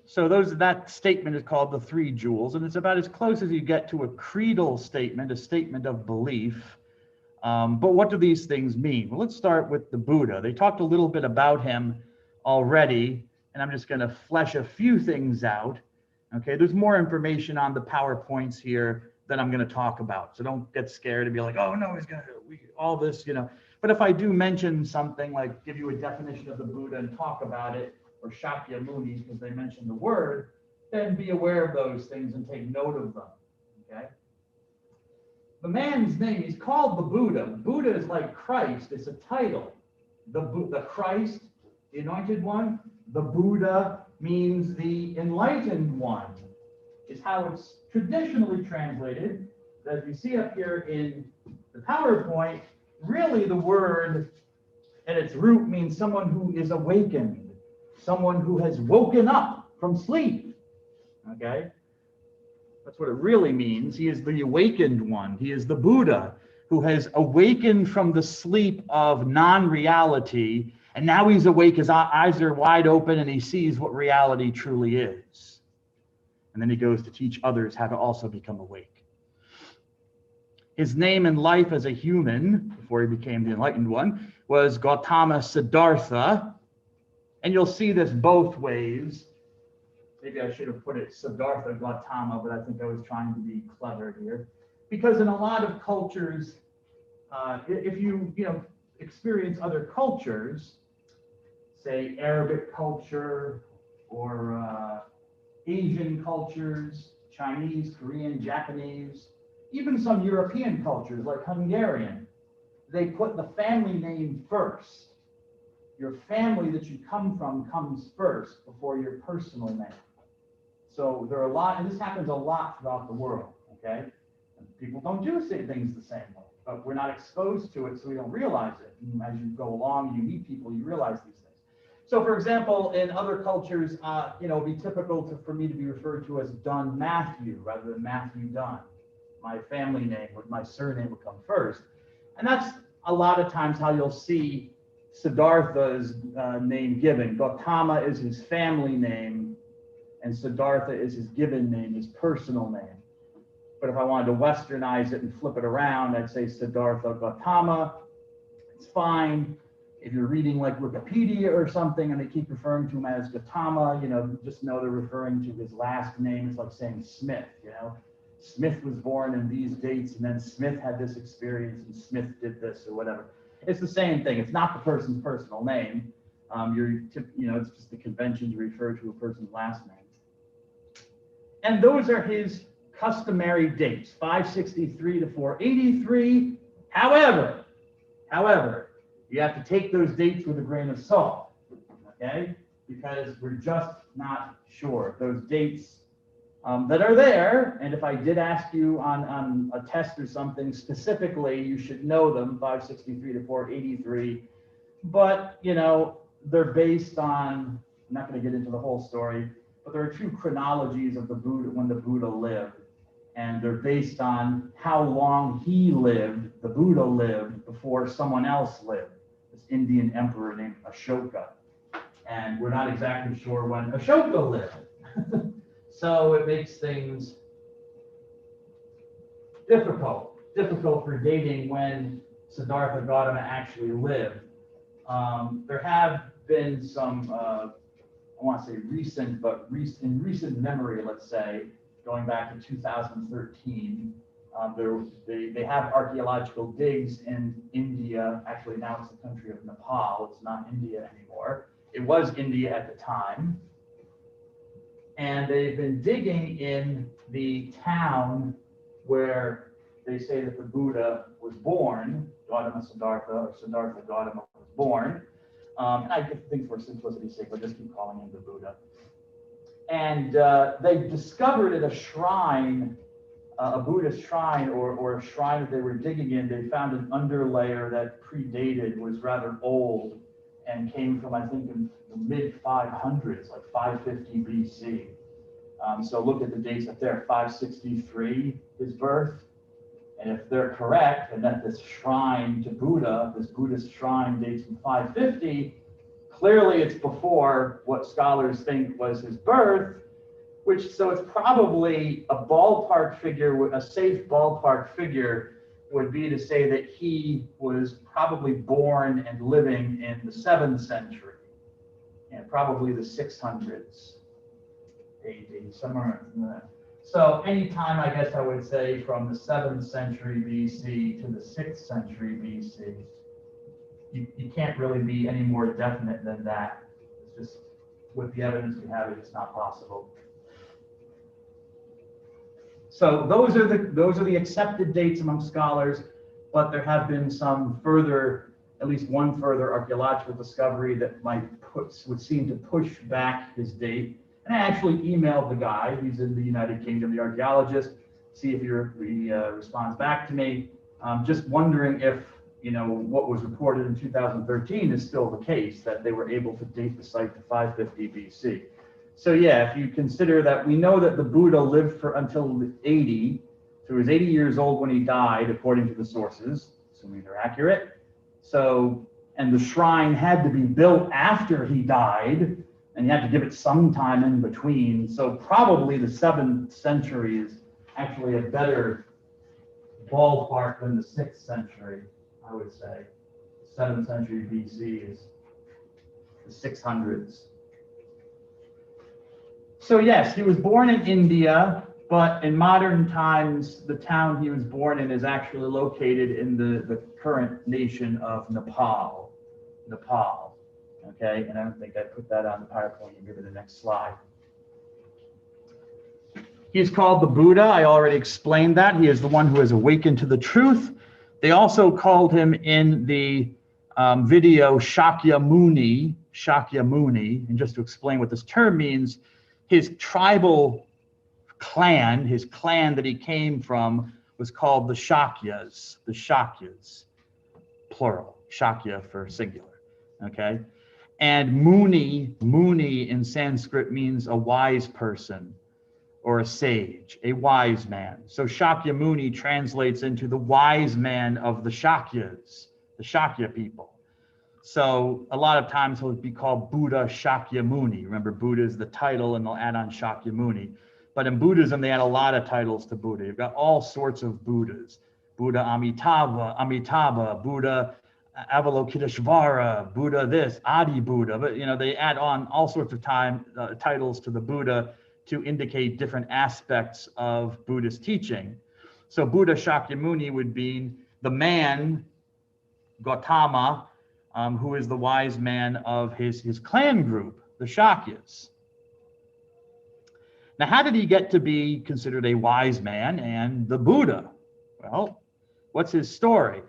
Speaker 1: So that statement is called the three jewels, and it's about as close as you get to a creedal statement, a statement of belief. But what do these things mean? Well, let's start with the Buddha. They talked a little bit about him already, and I'm just going to flesh a few things out. Okay, there's more information on the PowerPoints here that I'm going to talk about. So don't get scared and be like, oh no, he's going to all this, But if I do mention something like give you a definition of the Buddha and talk about it, or Shakyamuni, because they mentioned the word, then be aware of those things and take note of them. Okay. The man's name, he's called the Buddha. Buddha is like Christ. It's a title. The Christ, the anointed one. The Buddha means the enlightened one, is how it's traditionally translated. As you see up here in the PowerPoint, really the word at its root means someone who is awakened, someone who has woken up from sleep. Okay? That's what it really means. He is the awakened one. He is the Buddha who has awakened from the sleep of non-reality, and now he's awake, his eyes are wide open, and he sees what reality truly is. And then he goes to teach others how to also become awake. His name in life as a human, before he became the enlightened one, was Gautama Siddhartha. And you'll see this both ways. Maybe I should have put it Siddhartha Gautama, but I think I was trying to be clever here. Because in a lot of cultures, if you experience other cultures, say Arabic culture or Asian cultures, Chinese, Korean, Japanese, even some European cultures like Hungarian, they put the family name first. Your family that you come from comes first before your personal name. So there are a lot, and this happens a lot throughout the world, okay? People don't do things the same way, but we're not exposed to it, so we don't realize it. And as you go along, you meet people, you realize these things. So for example, in other cultures, it'd be typical for me to be referred to as Dunn Matthew rather than Matthew Dunn. My family name, my surname would come first. And that's a lot of times how you'll see Siddhartha's name given. Gautama is his family name, and Siddhartha is his given name, his personal name. But if I wanted to westernize it and flip it around, I'd say Siddhartha Gautama. It's fine. If you're reading like Wikipedia or something and they keep referring to him as Gautama, just know they're referring to his last name. It's like saying Smith, Smith was born in these dates, and then Smith had this experience, and Smith did this, or whatever. It's the same thing. It's not the person's personal name. It's just the convention to refer to a person's last name. And those are his customary dates, 563 to 483. However, you have to take those dates with a grain of salt, okay? Because we're just not sure. Those dates that are there, and if I did ask you on a test or something specifically, you should know them, 563 to 483. But, they're based on, I'm not going to get into the whole story, but there are two chronologies of the Buddha, when the Buddha lived. And they're based on how long he lived, the Buddha lived, before someone else lived, this Indian emperor named Ashoka. And we're not exactly sure when Ashoka lived. So it makes things difficult for dating when Siddhartha Gautama actually lived. There have been some, I want to say recent, but in recent memory, let's say, going back to 2013, they have archaeological digs in India. Actually, now it's the country of Nepal. It's not India anymore. It was India at the time. And they've been digging in the town where they say that the Buddha was born, Gautama Siddhartha, or Siddhartha Gautama was born. And I think for simplicity's sake, we'll just keep calling him the Buddha. And they discovered at a shrine, a Buddhist shrine, or a shrine that they were digging in, they found an underlayer that predated, was rather old, and came from, I think, in the mid-500s, like 550 BC. So look at the dates up there, 563, his birth. And if they're correct, and that this shrine to Buddha, this Buddhist shrine dates from 550, clearly it's before what scholars think was his birth, so it's probably a ballpark figure, a safe ballpark figure would be to say that he was probably born and living in the 7th century, and probably the 600s AD, somewhere in there. So anytime, I guess I would say, from the 7th century BC to the 6th century BC, you can't really be any more definite than that. It's just, with the evidence we have, it's not possible. So those are the accepted dates among scholars, but there have been some further, at least one further archaeological discovery that would seem to push back his date. And I actually emailed the guy, he's in the United Kingdom, the archaeologist, see if he responds back to me. Just wondering if, what was reported in 2013 is still the case, that they were able to date the site to 550 BC. So yeah, if you consider that we know that the Buddha lived until 80, so he was 80 years old when he died, according to the sources, assuming they're accurate. So, and the shrine had to be built after he died, and you had to give it some time in between. So probably the 7th century is actually a better ballpark than the 6th century, I would say. 7th century BC is the 600s. So yes, he was born in India, but in modern times, the town he was born in is actually located in the current nation of Nepal. Okay, and I don't think I put that on the PowerPoint. You give it the next slide. He's called the Buddha. I already explained that. He is the one who has awakened to the truth. They also called him in the video Shakyamuni. And just to explain what this term means, his tribal clan, his clan that he came from, was called the Shakyas, plural, Shakya for singular, okay? And Muni in Sanskrit means a wise person or a sage, a wise man. So Shakyamuni translates into the wise man of the Shakyas, the Shakya people. So a lot of times he'll be called Buddha Shakyamuni. Remember, Buddha is the title, and they'll add on Shakyamuni. But in Buddhism, they add a lot of titles to Buddha. You've got all sorts of Buddhas. Buddha Amitabha, Buddha Avalokiteshvara, Buddha this, Adi Buddha. But they add on all sorts of titles to the Buddha to indicate different aspects of Buddhist teaching. So Buddha Shakyamuni would be the man Gautama, who is the wise man of his clan group, the Shakyas. Now, how did he get to be considered a wise man and the Buddha? Well, what's his story?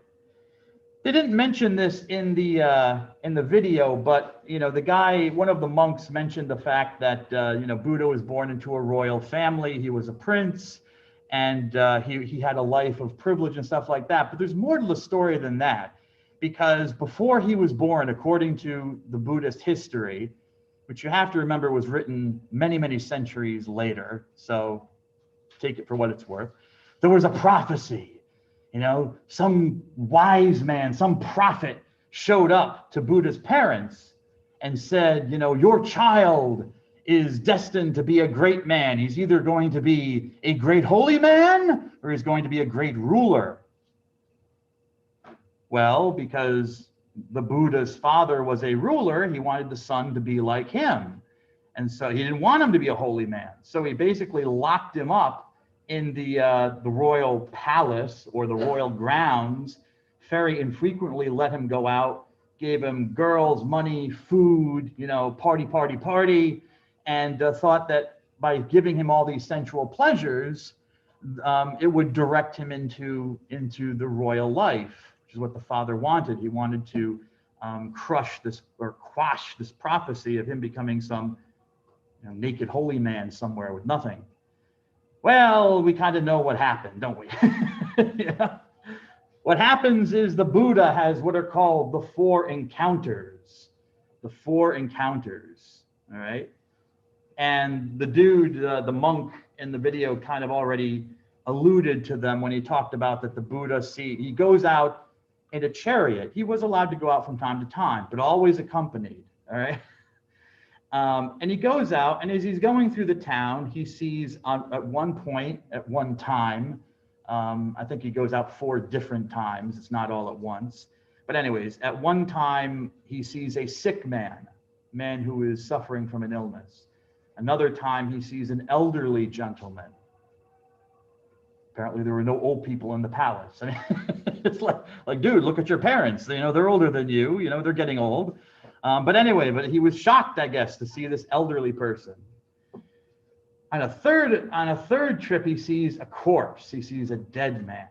Speaker 1: They didn't mention this in the video, but the guy, one of the monks, mentioned the fact that Buddha was born into a royal family. He was a prince, and he had a life of privilege and stuff like that. But there's more to the story than that, because before he was born, according to the Buddhist history, which you have to remember was written many, many centuries later, so take it for what it's worth, there was a prophecy. Some wise man, some prophet showed up to Buddha's parents and said, your child is destined to be a great man. He's either going to be a great holy man or he's going to be a great ruler. Well, because the Buddha's father was a ruler, he wanted the son to be like him. And so he didn't want him to be a holy man. So he basically locked him up in the royal palace or the royal grounds, very infrequently let him go out, gave him girls, money, food, party, and thought that by giving him all these sensual pleasures, it would direct him into the royal life, which is what the father wanted. He wanted to crush this or quash this prophecy of him becoming some naked holy man somewhere with nothing. Well, we kind of know what happened, don't we? Yeah. What happens is the Buddha has what are called the 4 encounters. The 4 encounters, all right? And the dude, the monk in the video kind of already alluded to them when he talked about that the Buddha, he goes out in a chariot. He was allowed to go out from time to time, but always accompanied, all right? And he goes out, and as he's going through the town, he sees at one point, at one time, I think he goes out 4 different times. It's not all at once. But anyways, at one time, he sees a sick man who is suffering from an illness. Another time, he sees an elderly gentleman. Apparently, there were no old people in the palace. I mean, it's like, dude, look at your parents. They're older than you. They're getting old. But anyway, he was shocked, I guess, to see this elderly person. On a third trip, he sees a corpse. He sees a dead man.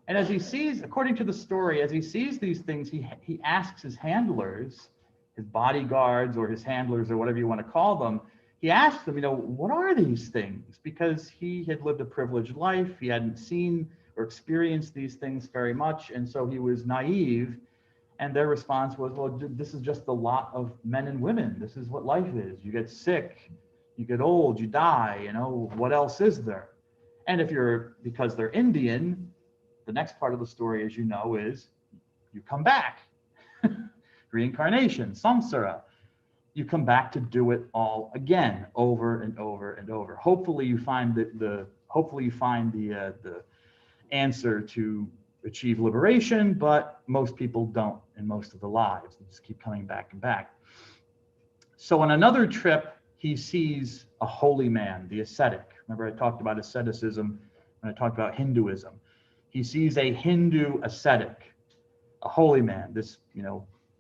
Speaker 1: And as he sees, according to the story, as he sees these things, he asks his handlers, his bodyguards or his handlers or whatever you want to call them, he asks them, what are these things? Because he had lived a privileged life. He hadn't seen or experienced these things very much. And so he was naive. And their response was, well, this is just the lot of men and women. This is what life is. You get sick, you get old, you die, what else is there? And because they're Indian, the next part of the story, as you know, is you come back. Reincarnation, samsara. You come back to do it all again, over and over and over. Hopefully you find the answer to achieve liberation, but most people don't in most of the lives. They just keep coming back and back. So on another trip, he sees a holy man, the ascetic. Remember I talked about asceticism when I talked about Hinduism. He sees a Hindu ascetic, a holy man, this,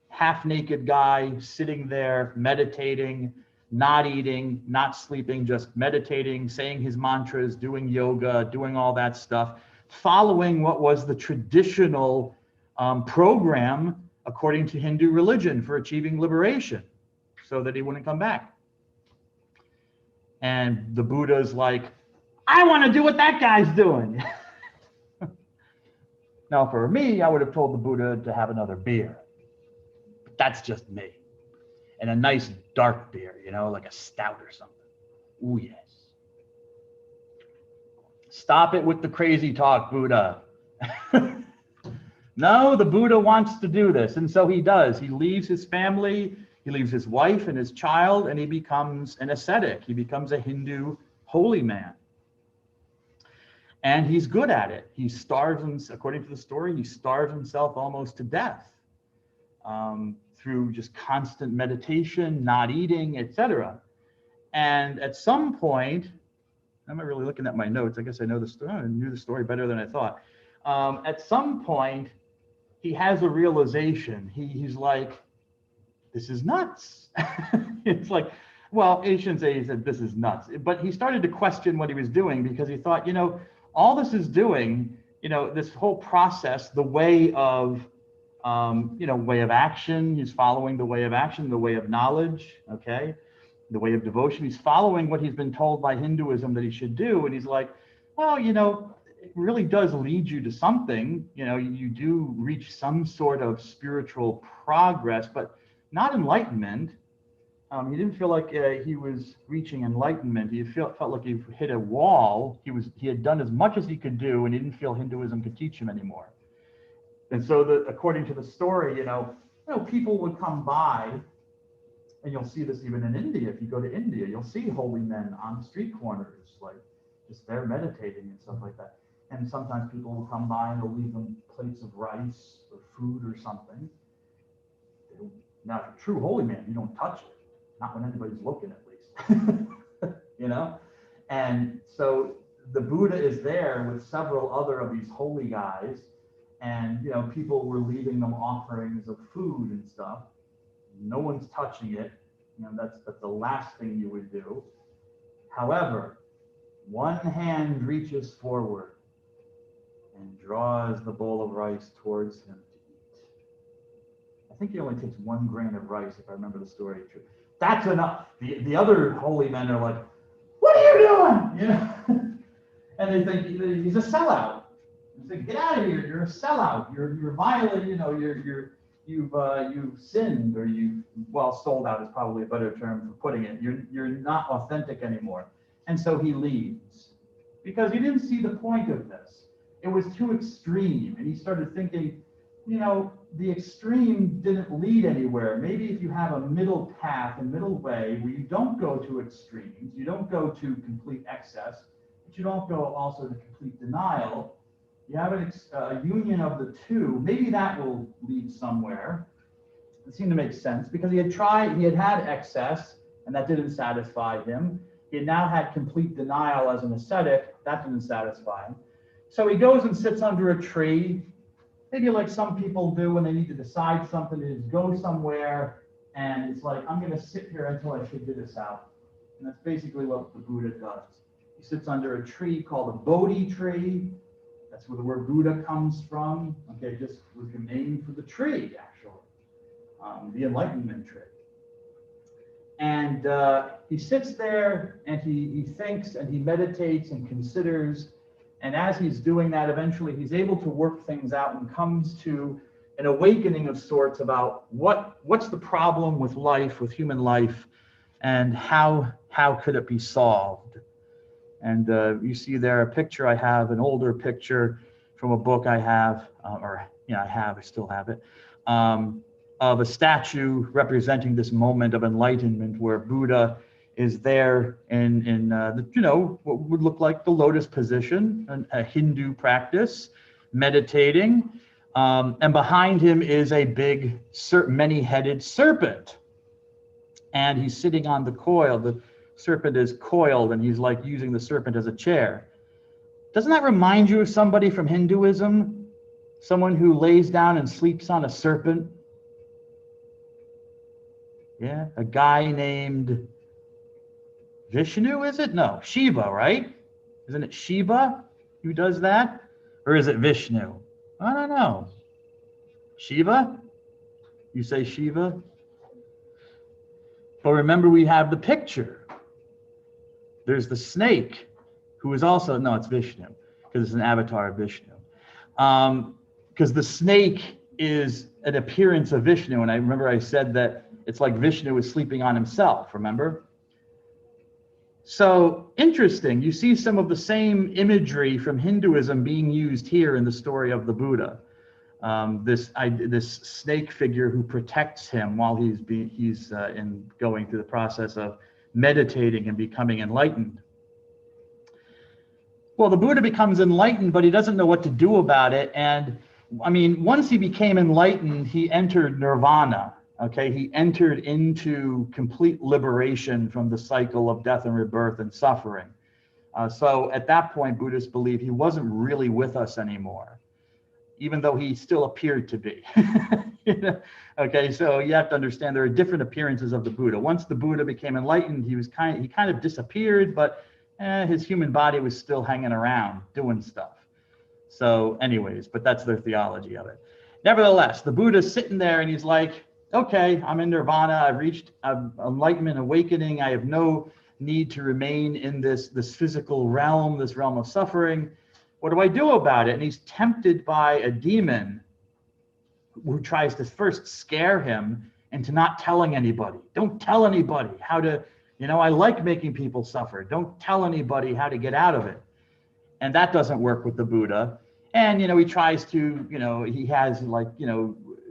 Speaker 1: half-naked guy sitting there meditating, not eating, not sleeping, just meditating, saying his mantras, doing yoga, doing all that stuff, following what was the traditional program according to Hindu religion for achieving liberation so that he wouldn't come back. And the Buddha's like, I want to do what that guy's doing. Now, for me, I would have told the Buddha to have another beer. But that's just me. And a nice dark beer, like a stout or something. Ooh, yes. Stop it with the crazy talk, Buddha. No, the Buddha wants to do this. And so he does. He leaves his family, he leaves his wife and his child, and he becomes an ascetic. He becomes a Hindu holy man. And he's good at it. He starves, according to the story, he starves himself almost to death through just constant meditation, not eating, etc. And at some point, I'm not really looking at my notes. I guess I know the story. I knew the story better than I thought. At some point, he has a realization. He's like, this is nuts. It's like, well, I shouldn't say he said this is nuts, but he started to question what he was doing because he thought, all this is doing, this whole process, the way of, way of action. He's following the way of action, the way of knowledge, okay? The way of devotion. He's following what he's been told by Hinduism that he should do. And he's like, well, it really does lead you to something. You do reach some sort of spiritual progress, but not enlightenment. He didn't feel like he was reaching enlightenment. He felt like he hit a wall. He had done as much as he could do, and he didn't feel Hinduism could teach him anymore. And so, according to the story, people would come by, and you'll see this even in India. If you go to India, you'll see holy men on street corners, like just there meditating and stuff like that. And sometimes people will come by and they'll leave them plates of rice or food or something. Now, if you're a true holy man, you don't touch it. Not when anybody's looking, at least. And so the Buddha is there with several other of these holy guys, and people were leaving them offerings of food and stuff. No one's touching it. That's the last thing you would do. However, one hand reaches forward and draws the bowl of rice towards him to eat. I think he only takes 1 grain of rice, if I remember the story true. That's enough. The other holy men are like, what are you doing? And they think he's a sellout. They say, get out of here. You're a sellout. You're violent. You've sinned, or sold out is probably a better term for putting it. You're not authentic anymore. And so he leaves because he didn't see the point of this. It was too extreme. And he started thinking, the extreme didn't lead anywhere. Maybe if you have a middle path, a middle way, where you don't go to extremes, you don't go to complete excess, but you don't go also to complete denial. You have a union of the two. Maybe that will lead somewhere. It seemed to make sense because he had had excess, and that didn't satisfy him. He had now had complete denial as an ascetic. That didn't satisfy him. So he goes and sits under a tree, maybe like some people do when they need to decide something, is go somewhere, and it's like, I'm going to sit here until I figure this out. And that's basically what the Buddha does. He sits under a tree called a Bodhi tree. That's where the word Buddha comes from. Okay, just was the name for the tree, actually, the enlightenment tree. And he sits there and he thinks and he meditates and considers. And as he's doing that, eventually he's able to work things out and comes to an awakening of sorts about what's the problem with life, with human life, and how could it be solved. And you see there a picture I have, an older picture from a book I have, I still have it, of a statue representing this moment of enlightenment where Buddha is there in what would look like the lotus position, a Hindu practice, meditating. And behind him is a big, many-headed serpent. And he's sitting on the coil. The serpent is coiled, and he's like using the serpent as a chair. Doesn't that remind you of somebody from Hinduism? Someone who lays down and sleeps on a serpent? Yeah, a guy named Vishnu, is it? No, Shiva, right? Isn't it Shiva who does that? Or is it Vishnu? I don't know. Shiva? You say Shiva? But remember, we have the picture. There's the snake, who is also, no, it's Vishnu, because it's an avatar of Vishnu. Because the snake is an appearance of Vishnu, and I remember I said that it's like Vishnu is sleeping on himself, remember? So interesting, you see some of the same imagery from Hinduism being used here in the story of the Buddha. This snake figure who protects him while he's going through the process of meditating and becoming enlightened. Well, the Buddha becomes enlightened, but he doesn't know what to do about it. And I mean, once he became enlightened, he entered nirvana. Okay, he entered into complete liberation from the cycle of death and rebirth and suffering. So at that point, Buddhists believe he wasn't really with us anymore. even though he still appeared to be. You know? Okay, so you have to understand there are different appearances of the Buddha. Once the Buddha became enlightened, he kind of disappeared, but his human body was still hanging around doing stuff. So anyways, but that's their theology of it. Nevertheless, the Buddha's sitting there and he's like, okay, I'm in nirvana, I've reached enlightenment, awakening, I have no need to remain in this physical realm, this realm of suffering. What do I do about it? And he's tempted by a demon who tries to first scare him into not telling anybody. Don't tell anybody how to, I like making people suffer. Don't tell anybody how to get out of it. And that doesn't work with the Buddha. And, he tries to, he has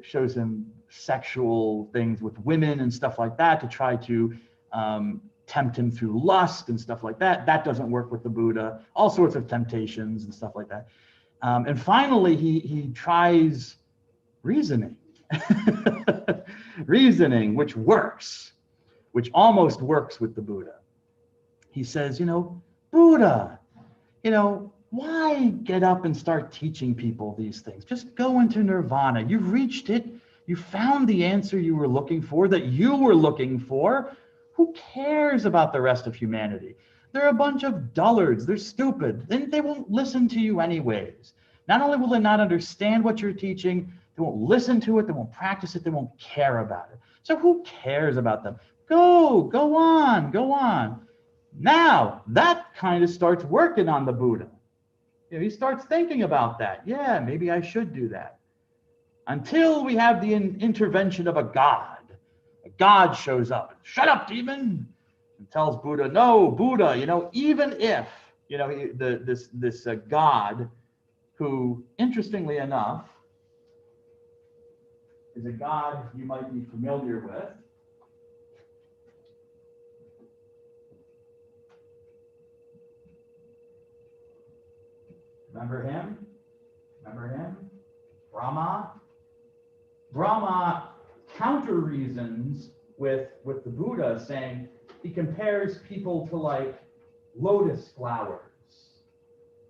Speaker 1: shows him sexual things with women and stuff like that to try to tempt him through lust and stuff like that. That doesn't work with the Buddha. All sorts of temptations and stuff like that. And finally, he tries reasoning. Reasoning, which works, which almost works with the Buddha. He says, Buddha, why get up and start teaching people these things? Just go into nirvana. You've reached it. You found the answer you were looking for, that you were looking for. Who cares about the rest of humanity? They're a bunch of dullards. They're stupid. They won't listen to you anyways. Not only will they not understand what you're teaching, they won't listen to it, they won't practice it, they won't care about it. So who cares about them? Go on. Now, that kind of starts working on the Buddha. He starts thinking about that. Yeah, maybe I should do that. Until we have the intervention of a god. A god shows up. Shut up, demon! And tells Buddha, no, Buddha, even if, this god, who, interestingly enough, is a god you might be familiar with. Remember him? Brahma counter reasons with the Buddha, saying he compares people to like lotus flowers.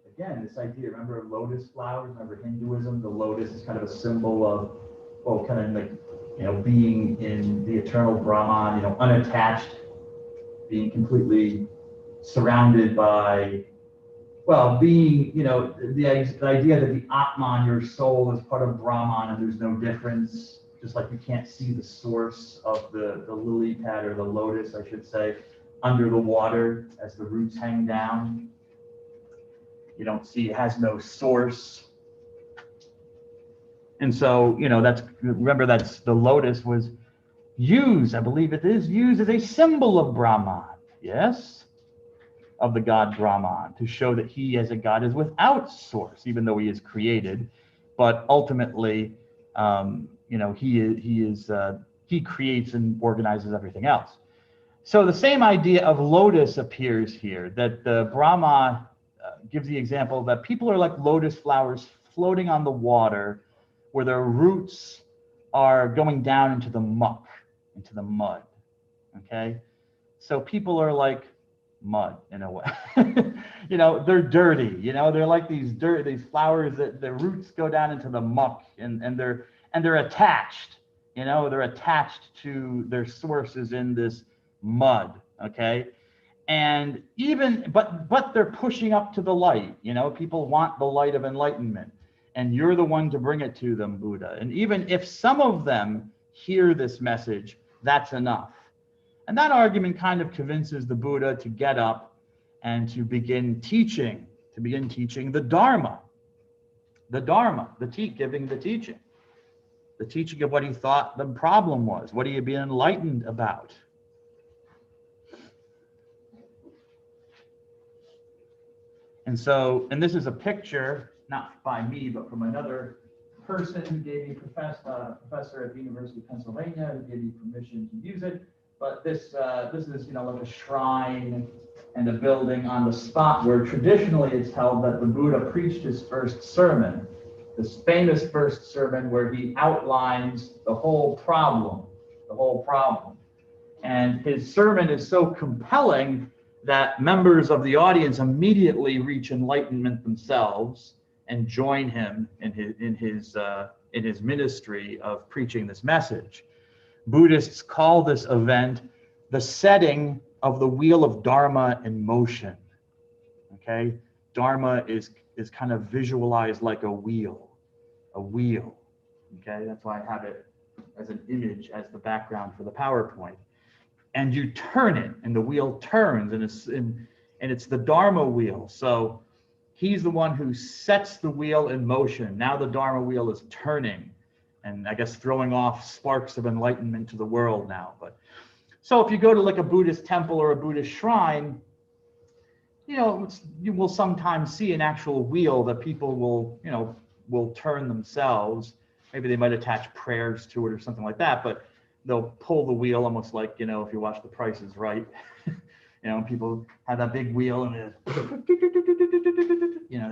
Speaker 1: Again, this idea, remember lotus flowers? Remember Hinduism? The lotus is kind of a symbol of, kind of like, being in the eternal Brahman, unattached, being completely surrounded by, being, the idea that the Atman, your soul, is part of Brahman and there's no difference, just like you can't see the source of the lily pad, or the lotus, I should say, under the water as the roots hang down. You don't see, it has no source. And so, remember that's the lotus was used, I believe it is used as a symbol of Brahman, yes? Of the god Brahman, to show that he as a god is without source, even though he is created. But ultimately, he creates and organizes everything else. So the same idea of lotus appears here, that the Brahma gives the example that people are like lotus flowers floating on the water, where their roots are going down into the muck, into the mud, okay? So people are like mud in a way. They're dirty, they're like these flowers that the roots go down into the muck, and they're attached, they're attached to their sources in this mud, okay? And but they're pushing up to the light, people want the light of enlightenment. And you're the one to bring it to them, Buddha. And even if some of them hear this message, that's enough. And that argument kind of convinces the Buddha to get up and to begin teaching the Dharma. Giving the teaching. The teaching of what he thought the problem was, what he had been enlightened about. And this is a picture, not by me, but from another person who gave me, professor at the University of Pennsylvania, who gave me permission to use it. But this is, like a shrine and a building on the spot where traditionally it's held that the Buddha preached his first sermon, this famous first sermon where he outlines the whole problem. And his sermon is so compelling that members of the audience immediately reach enlightenment themselves, and join him in his ministry of preaching this message. Buddhists call this event the setting of the wheel of Dharma in motion. Okay, Dharma is kind of visualized like a wheel. Okay, that's why I have it as an image as the background for the PowerPoint. And you turn it, and the wheel turns, and it's the Dharma wheel. So he's the one who sets the wheel in motion. Now the Dharma wheel is turning, and I guess throwing off sparks of enlightenment to the world now. But so if you go to like a Buddhist temple or a Buddhist shrine, you know, you will sometimes see an actual wheel that people will turn themselves. Maybe they might attach prayers to it or something like that, but they'll pull the wheel almost like, if you watch The Price is Right, people have that big wheel and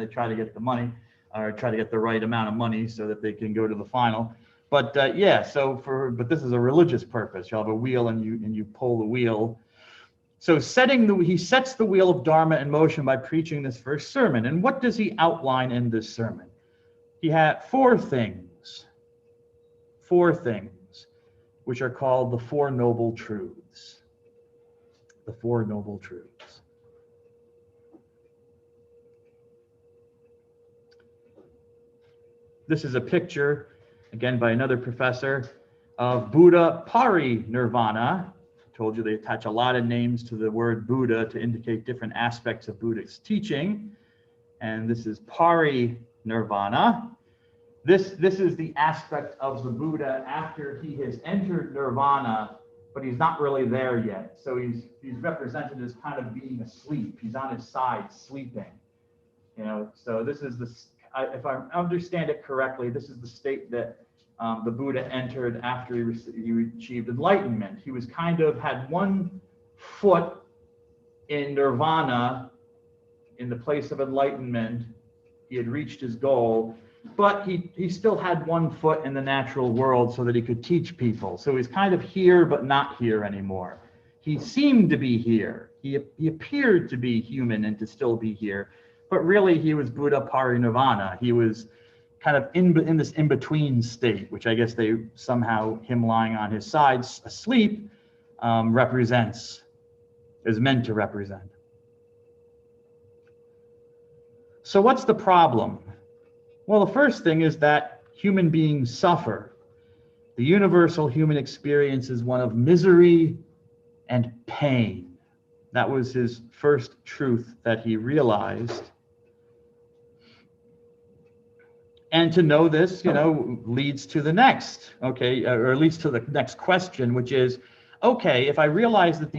Speaker 1: they try to get the money or try to get the right amount of money so that they can go to the final. But but this is a religious purpose. You'll have a wheel and you pull the wheel. So he sets the wheel of Dharma in motion by preaching this first sermon. And what does he outline in this sermon? He had four things, which are called the Four Noble Truths. The Four Noble Truths. This is a picture, again by another professor, of Buddha Parinirvana. I told you they attach a lot of names to the word Buddha to indicate different aspects of Buddhist teaching. And this is Parinirvana. This is the aspect of the Buddha after he has entered nirvana, but he's not really there yet. So he's represented as kind of being asleep. He's on his side sleeping. So this is if I understand it correctly, this is the state that the Buddha entered after he achieved enlightenment. He was had one foot in nirvana, in the place of enlightenment. He had reached his goal, but he still had one foot in the natural world so that he could teach people. So he's kind of here, but not here anymore. He seemed to be here. He appeared to be human and to still be here, but really he was Buddha Parinirvana. He was kind of in this in-between state, which I guess him lying on his side asleep is meant to represent. So what's the problem? Well, the first thing is that human beings suffer. The universal human experience is one of misery and pain. That was his first truth that he realized. And to know this, leads to the next, or leads to the next question, which is, okay, if I realize that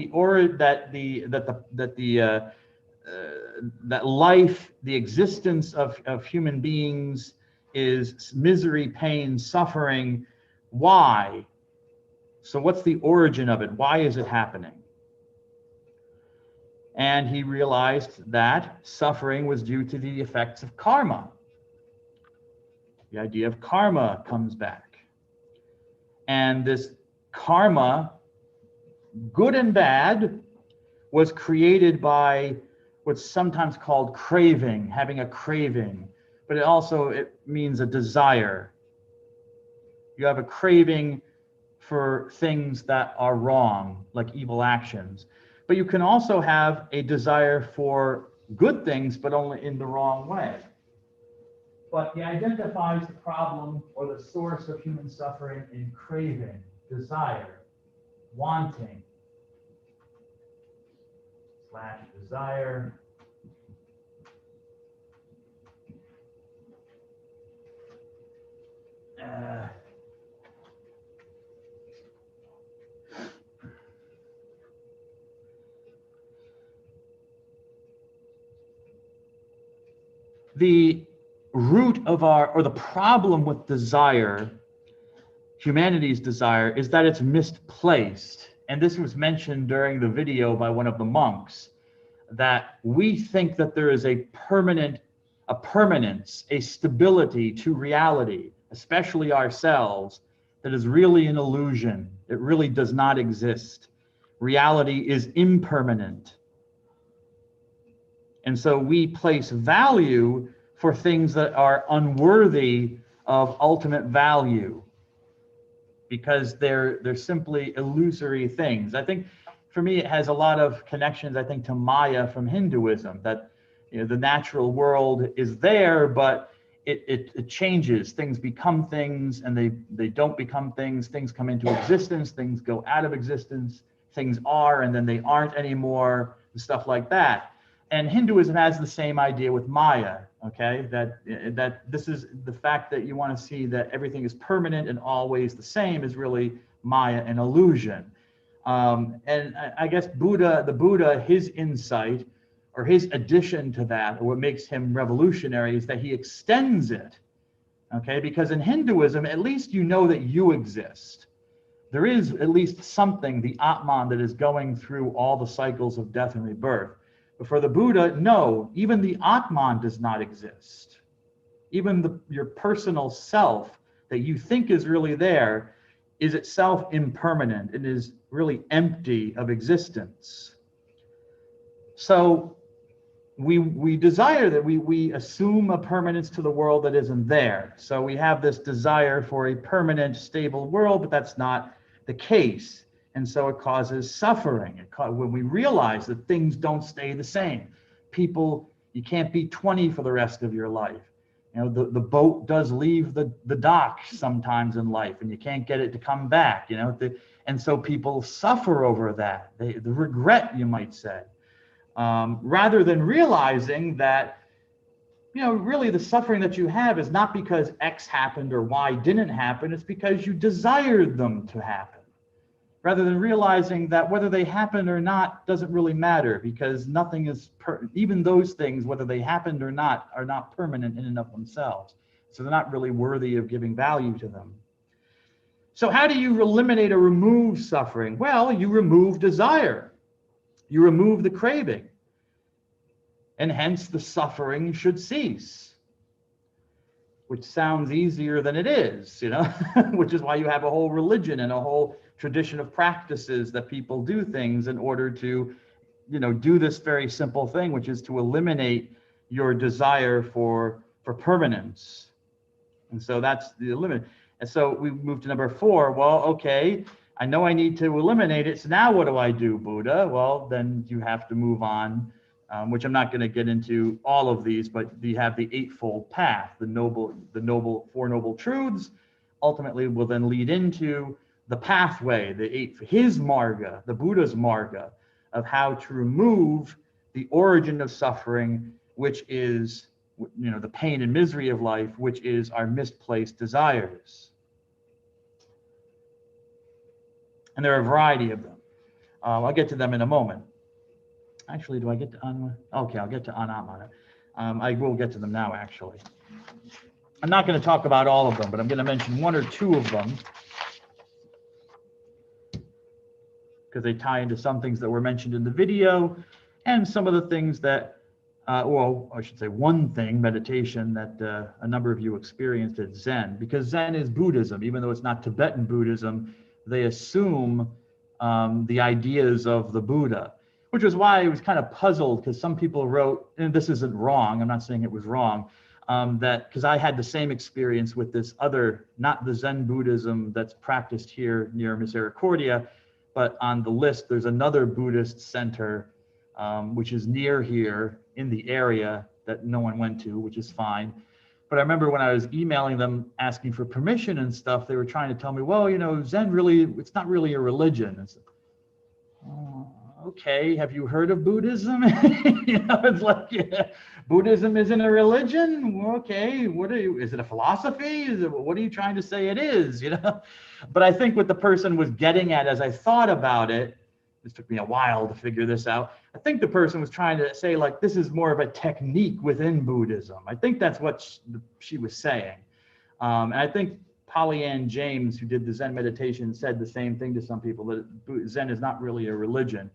Speaker 1: that life, the existence of human beings is misery, pain, suffering, why? So what's the origin of it? Why is it happening? And he realized that suffering was due to the effects of karma. The idea of karma comes back. And this karma, good and bad, was created by what's sometimes called craving, having a craving, but it means a desire. You have a craving for things that are wrong, like evil actions. But you can also have a desire for good things, but only in the wrong way. But he identifies the problem or the source of human suffering in craving, desire, wanting, / desire. The root of the problem with desire, humanity's desire, is that it's misplaced. And this was mentioned during the video by one of the monks, that we think that there is a permanence, a stability to reality, especially ourselves, that is really an illusion. It really does not exist. Reality is impermanent. And so we place value for things that are unworthy of ultimate value, because they're simply illusory things. I think for me it has a lot of connections, I think, to Maya from Hinduism, that the natural world is there, but it changes. Things become things, and they don't become things. Things come into existence, things go out of existence, things are, and then they aren't anymore, and stuff like that. And Hinduism has the same idea with Maya, okay? That this is the fact that you want to see that everything is permanent and always the same is really Maya, an illusion. And I guess the Buddha, his insight, or his addition to that, or what makes him revolutionary, is that he extends it, okay? Because in Hinduism, at least you know that you exist. There is at least something, the Atman, that is going through all the cycles of death and rebirth. But for the Buddha, no, even the Atman does not exist. Even your personal self that you think is really there is itself impermanent and is really empty of existence. So we desire that, we assume a permanence to the world that isn't there. So we have this desire for a permanent, stable world, but that's not the case. And so it causes suffering. When we realize that things don't stay the same. People, you can't be 20 for the rest of your life. The boat does leave the dock sometimes in life, and you can't get it to come back, and so people suffer over that. The regret, you might say. Rather than realizing that, really the suffering that you have is not because X happened or Y didn't happen, it's because you desired them to happen. Rather than realizing that whether they happen or not doesn't really matter, because nothing is, even those things, whether they happened or not, are not permanent in and of themselves. So they're not really worthy of giving value to them. So how do you eliminate or remove suffering? Well, you remove desire. You remove the craving. And hence the suffering should cease. Which sounds easier than it is, which is why you have a whole religion and a whole tradition of practices that people do things in order to, do this very simple thing, which is to eliminate your desire for permanence. And so that's the limit. And so we move to number 4. Well, okay, I know I need to eliminate it. So now what do I do, Buddha? Well, then you have to move on, which I'm not going to get into all of these, but you have the Eightfold Path, the Four Noble Truths, ultimately will then lead into the pathway, his marga, the Buddha's marga, of how to remove the origin of suffering, which is, the pain and misery of life, which is our misplaced desires. And there are a variety of them. I'll get to them in a moment. Actually, do I get to Anma? Okay, I'll get to Anatmana. I will get to them now, actually. I'm not going to talk about all of them, but I'm going to mention 1 or 2 of them, because they tie into some things that were mentioned in the video, and some of the things that, well, I should say one thing, meditation, that a number of you experienced at Zen, because Zen is Buddhism. Even though it's not Tibetan Buddhism, they assume the ideas of the Buddha, which was why I was kind of puzzled, because some people wrote, and this isn't wrong, I'm not saying it was wrong, that because I had the same experience with this other, not the Zen Buddhism that's practiced here near Misericordia, but on the list, there's another Buddhist center, which is near here in the area that no one went to, which is fine. But I remember when I was emailing them asking for permission and stuff, they were trying to tell me, well, Zen really, it's not really a religion. It's, okay, have you heard of Buddhism? It's like, yeah, Buddhism isn't a religion? Okay, is it a philosophy? What are you trying to say it is, But I think what the person was getting at, as I thought about it, this took me a while to figure this out, I think the person was trying to say, like, this is more of a technique within Buddhism. I think that's what she was saying. And I think Pollyann James, who did the Zen meditation, said the same thing to some people, that Zen is not really a religion.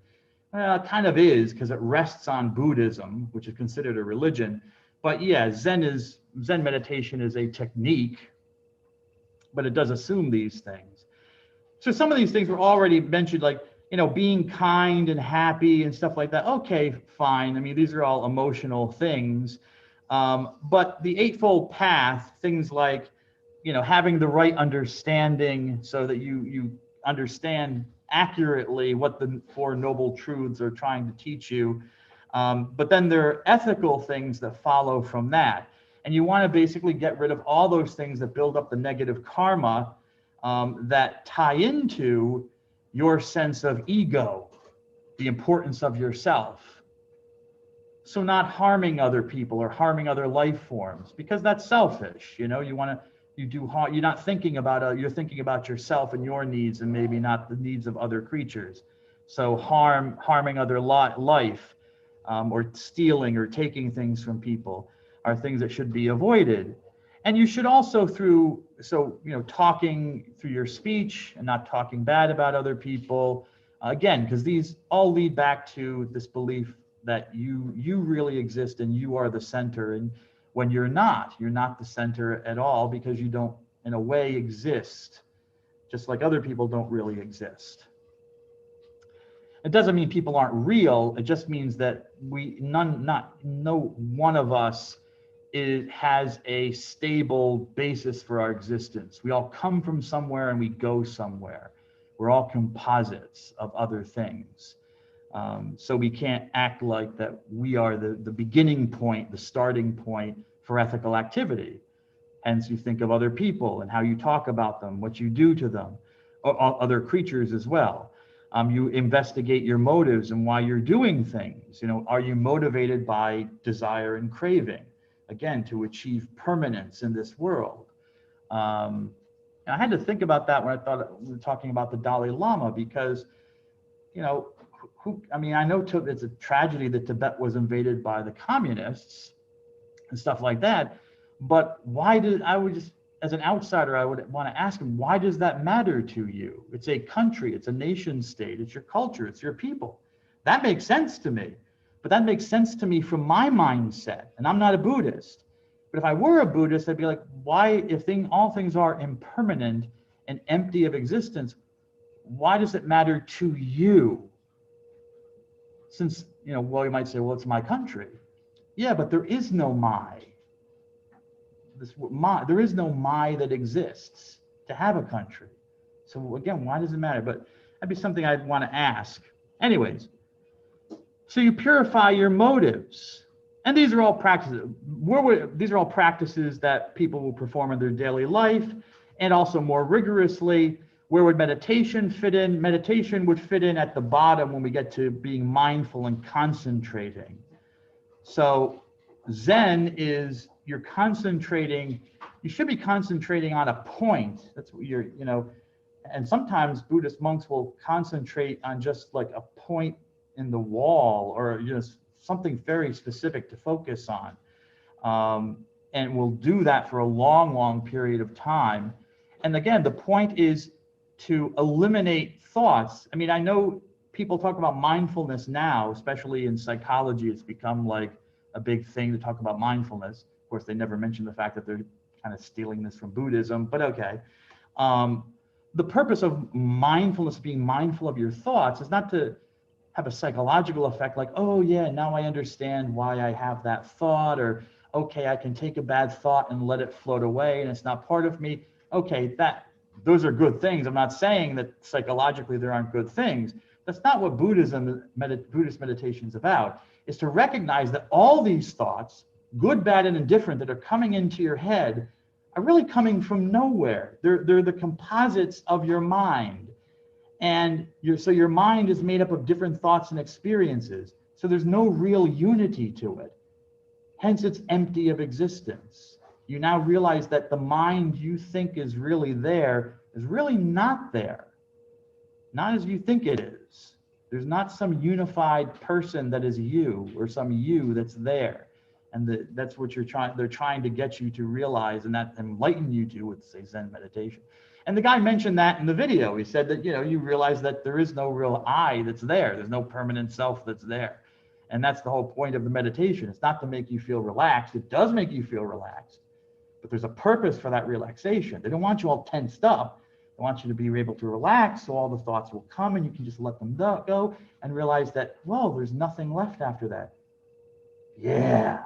Speaker 1: It kind of is, because it rests on Buddhism, which is considered a religion. But yeah, Zen meditation is a technique, but it does assume these things. So some of these things were already mentioned, like, being kind and happy and stuff like that. Okay, fine. I mean, these are all emotional things. But the Eightfold Path, things like, having the right understanding so that you understand accurately what the Four Noble Truths are trying to teach you. But then there are ethical things that follow from that. And you want to basically get rid of all those things that build up the negative karma that tie into your sense of ego, the importance of yourself. So not harming other people or harming other life forms, because that's selfish. You're not thinking about, you're thinking about yourself and your needs and maybe not the needs of other creatures. So harming other life or stealing or taking things from people are things that should be avoided. And you should also talking through your speech and not talking bad about other people, again, because these all lead back to this belief that you really exist and you are the center. And when you're not the center at all, because you don't, in a way, exist, just like other people don't really exist. It doesn't mean people aren't real. It just means that no one of us has a stable basis for our existence. We all come from somewhere and we go somewhere. We're all composites of other things. So we can't act like that we are the beginning point, the starting point for ethical activity. Hence, you think of other people and how you talk about them, what you do to them, or other creatures as well. You investigate your motives and why you're doing things. Are you motivated by desire and craving? Again, to achieve permanence in this world. And I had to think about that when I thought we were talking about the Dalai Lama, because, I know it's a tragedy that Tibet was invaded by the communists and stuff like that. But as an outsider, I would want to ask him, why does that matter to you? It's a country, it's a nation state, it's your culture, it's your people. That makes sense to me. But that makes sense to me from my mindset, and I'm not a Buddhist. But if I were a Buddhist, I'd be like, why, if all things are impermanent and empty of existence, why does it matter to you? Since, you might say, well, it's my country. Yeah, but there is no my. There is no my that exists to have a country. So again, why does it matter? But that'd be something I'd want to ask. Anyways. So you purify your motives. And these are all practices. These are all practices that people will perform in their daily life, and also more rigorously. Where would meditation fit in? Meditation would fit in at the bottom when we get to being mindful and concentrating. So Zen is you're concentrating, you should be concentrating on a point. That's what and sometimes Buddhist monks will concentrate on just like a point in the wall, or something very specific to focus on, and we'll do that for a long period of time. And again, the point is to eliminate thoughts. I know people talk about mindfulness now, especially in psychology. It's become like a big thing to talk about mindfulness. Of course, they never mention the fact that they're kind of stealing this from Buddhism, but okay. The purpose of mindfulness, being mindful of your thoughts, is not to have a psychological effect like, oh yeah, now I understand why I have that thought, or okay, I can take a bad thought and let it float away and it's not part of me. Okay, those are good things. I'm not saying that psychologically there aren't good things. That's not what Buddhist meditation is about. It's to recognize that all these thoughts, good, bad, and indifferent, that are coming into your head are really coming from nowhere. They're the composites of your mind. And so your mind is made up of different thoughts and experiences. So there's no real unity to it. Hence, it's empty of existence. You now realize that the mind you think is really there is really not there. Not as you think it is. There's not some unified person that is you, or some you that's there. And that's what they're trying to get you to realize, and that enlighten you to with, say, Zen meditation. And the guy mentioned that in the video. He said that, you realize that there is no real I that's there. There's no permanent self that's there. And that's the whole point of the meditation. It's not to make you feel relaxed. It does make you feel relaxed, but there's a purpose for that relaxation. They don't want you all tensed up. They want you to be able to relax, so all the thoughts will come and you can just let them go and realize that, whoa, there's nothing left after that. Yeah,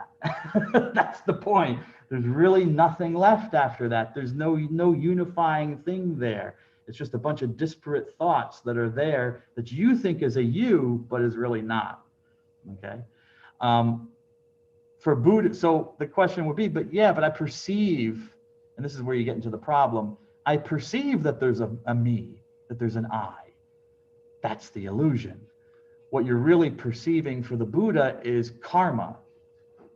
Speaker 1: that's the point. There's really nothing left after that. There's no unifying thing there. It's just a bunch of disparate thoughts that are there that you think is a you, but is really not. Okay. For Buddha, so the question would be, but I perceive, and this is where you get into the problem, I perceive that there's a me, that there's an I. That's the illusion. What you're really perceiving for the Buddha is karma.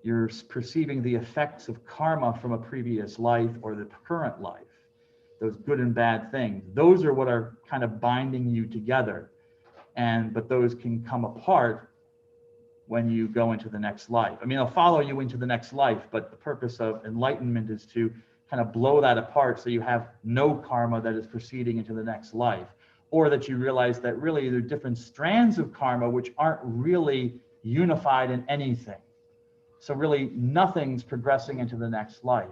Speaker 1: You're perceiving the effects of karma from a previous life or the current life, those good and bad things. Those are what are kind of binding you together. But those can come apart when you go into the next life. I mean, they'll follow you into the next life, but the purpose of enlightenment is to kind of blow that apart so you have no karma that is proceeding into the next life, or that you realize that really there are different strands of karma which aren't really unified in anything. So really nothing's progressing into the next life,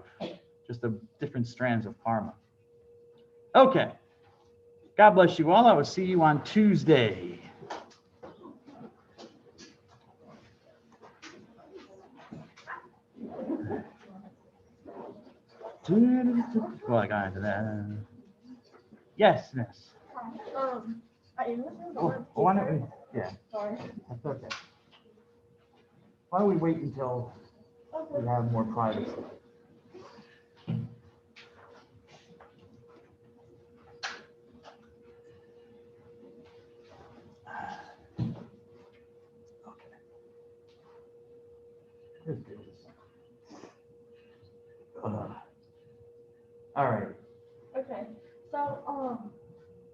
Speaker 1: just the different strands of karma. Okay. God bless you all. I will see you on Tuesday. Well, I got into that. Yes, miss. Why don't we? Yeah.
Speaker 16: Sorry.
Speaker 1: That's okay. Why don't we wait until we have more privacy? Let's do this. All right.
Speaker 16: Okay. So,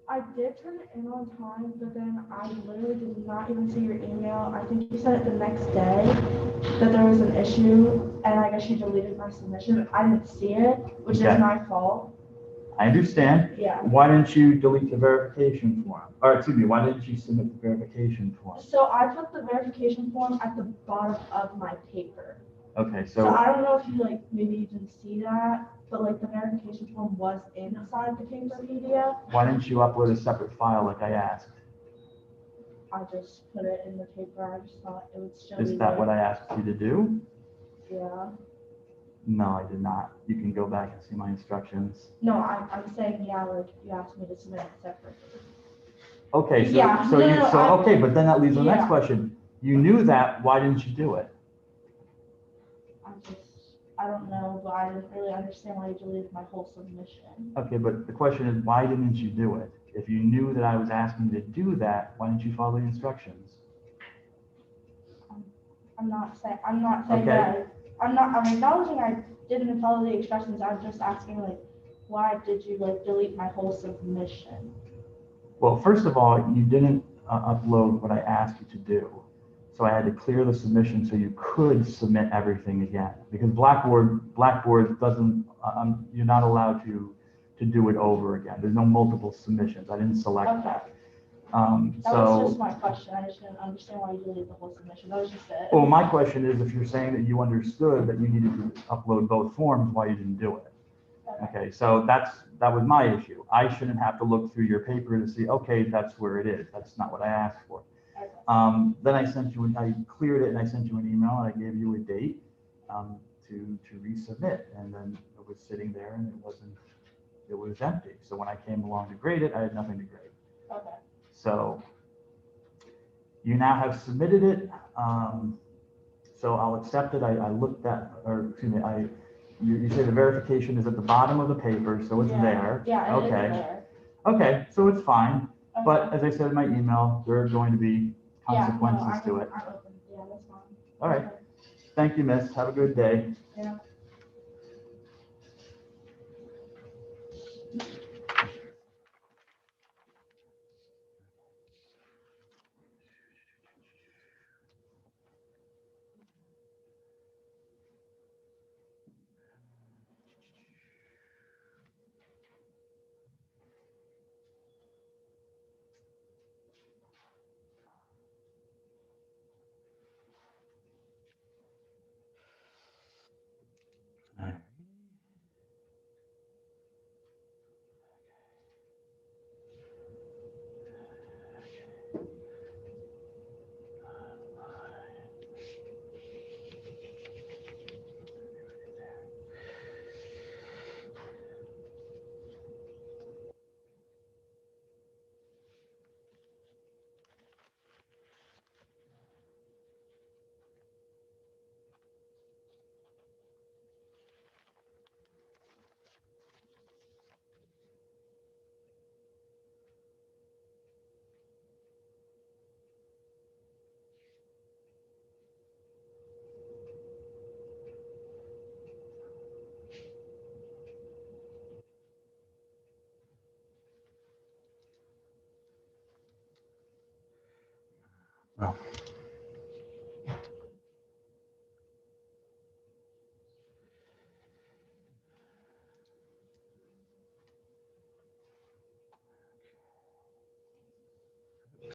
Speaker 16: I did turn it in on time, but then I literally did not even see your email. I think you sent it the next day that there was an issue, and I guess you deleted my submission. I didn't see it, which is my fault.
Speaker 1: I understand.
Speaker 16: Yeah.
Speaker 1: Why didn't you delete the verification form? Or excuse me, why didn't you submit the verification form?
Speaker 16: So I put the verification form at the bottom of my paper.
Speaker 1: Okay,
Speaker 16: So I don't know if you maybe you didn't see that, but the verification form was inside the paper PDF.
Speaker 1: Why didn't you upload a separate file like I asked?
Speaker 16: I just put it in the paper. I just thought it would show.
Speaker 1: Is that what I asked you to do?
Speaker 16: Yeah.
Speaker 1: No, I did not. You can go back and see my instructions.
Speaker 16: No, I'm saying you asked me to submit it separately.
Speaker 1: Okay, so
Speaker 16: Yeah,
Speaker 1: okay, but then that leaves the next
Speaker 16: Yeah.
Speaker 1: question. You knew that, why didn't you do it?
Speaker 16: I don't know, but I didn't really understand why you deleted my whole submission.
Speaker 1: Okay, but the question is, why didn't you do it? If you knew that I was asking you to do that, why didn't you follow the instructions?
Speaker 16: I'm not saying
Speaker 1: Okay.
Speaker 16: that. I'm acknowledging I didn't follow the instructions. I'm just asking why did you delete my whole submission?
Speaker 1: Well, first of all, you didn't upload what I asked you to do. So I had to clear the submission so you could submit everything again. Because Blackboard doesn't, you're not allowed to do it over again. There's no multiple submissions. I didn't select that.
Speaker 16: That was just my question. I just didn't understand why you deleted the whole submission. That was just it.
Speaker 1: Well, my question is, if you're saying that you understood that you needed to upload both forms, why you didn't do it? Okay, so that was my issue. I shouldn't have to look through your paper to see, okay, that's where it is. That's not what I asked for. Then I cleared it and I sent you an email and I gave you a date to resubmit. And then it was sitting there and it was empty. So when I came along to grade it, I had nothing to grade.
Speaker 16: Okay.
Speaker 1: So you now have submitted it. So I'll accept it. I looked at, or excuse me, you say the verification is at the bottom of the paper, so it's there.
Speaker 16: Yeah,
Speaker 1: okay.
Speaker 16: It is there.
Speaker 1: Okay, so it's fine.
Speaker 16: Okay.
Speaker 1: But as I said in my email, there are going to be consequences to it.
Speaker 16: Yeah, that's fine.
Speaker 1: All right. Thank you, miss. Have a good day.
Speaker 16: Yeah.
Speaker 1: Well.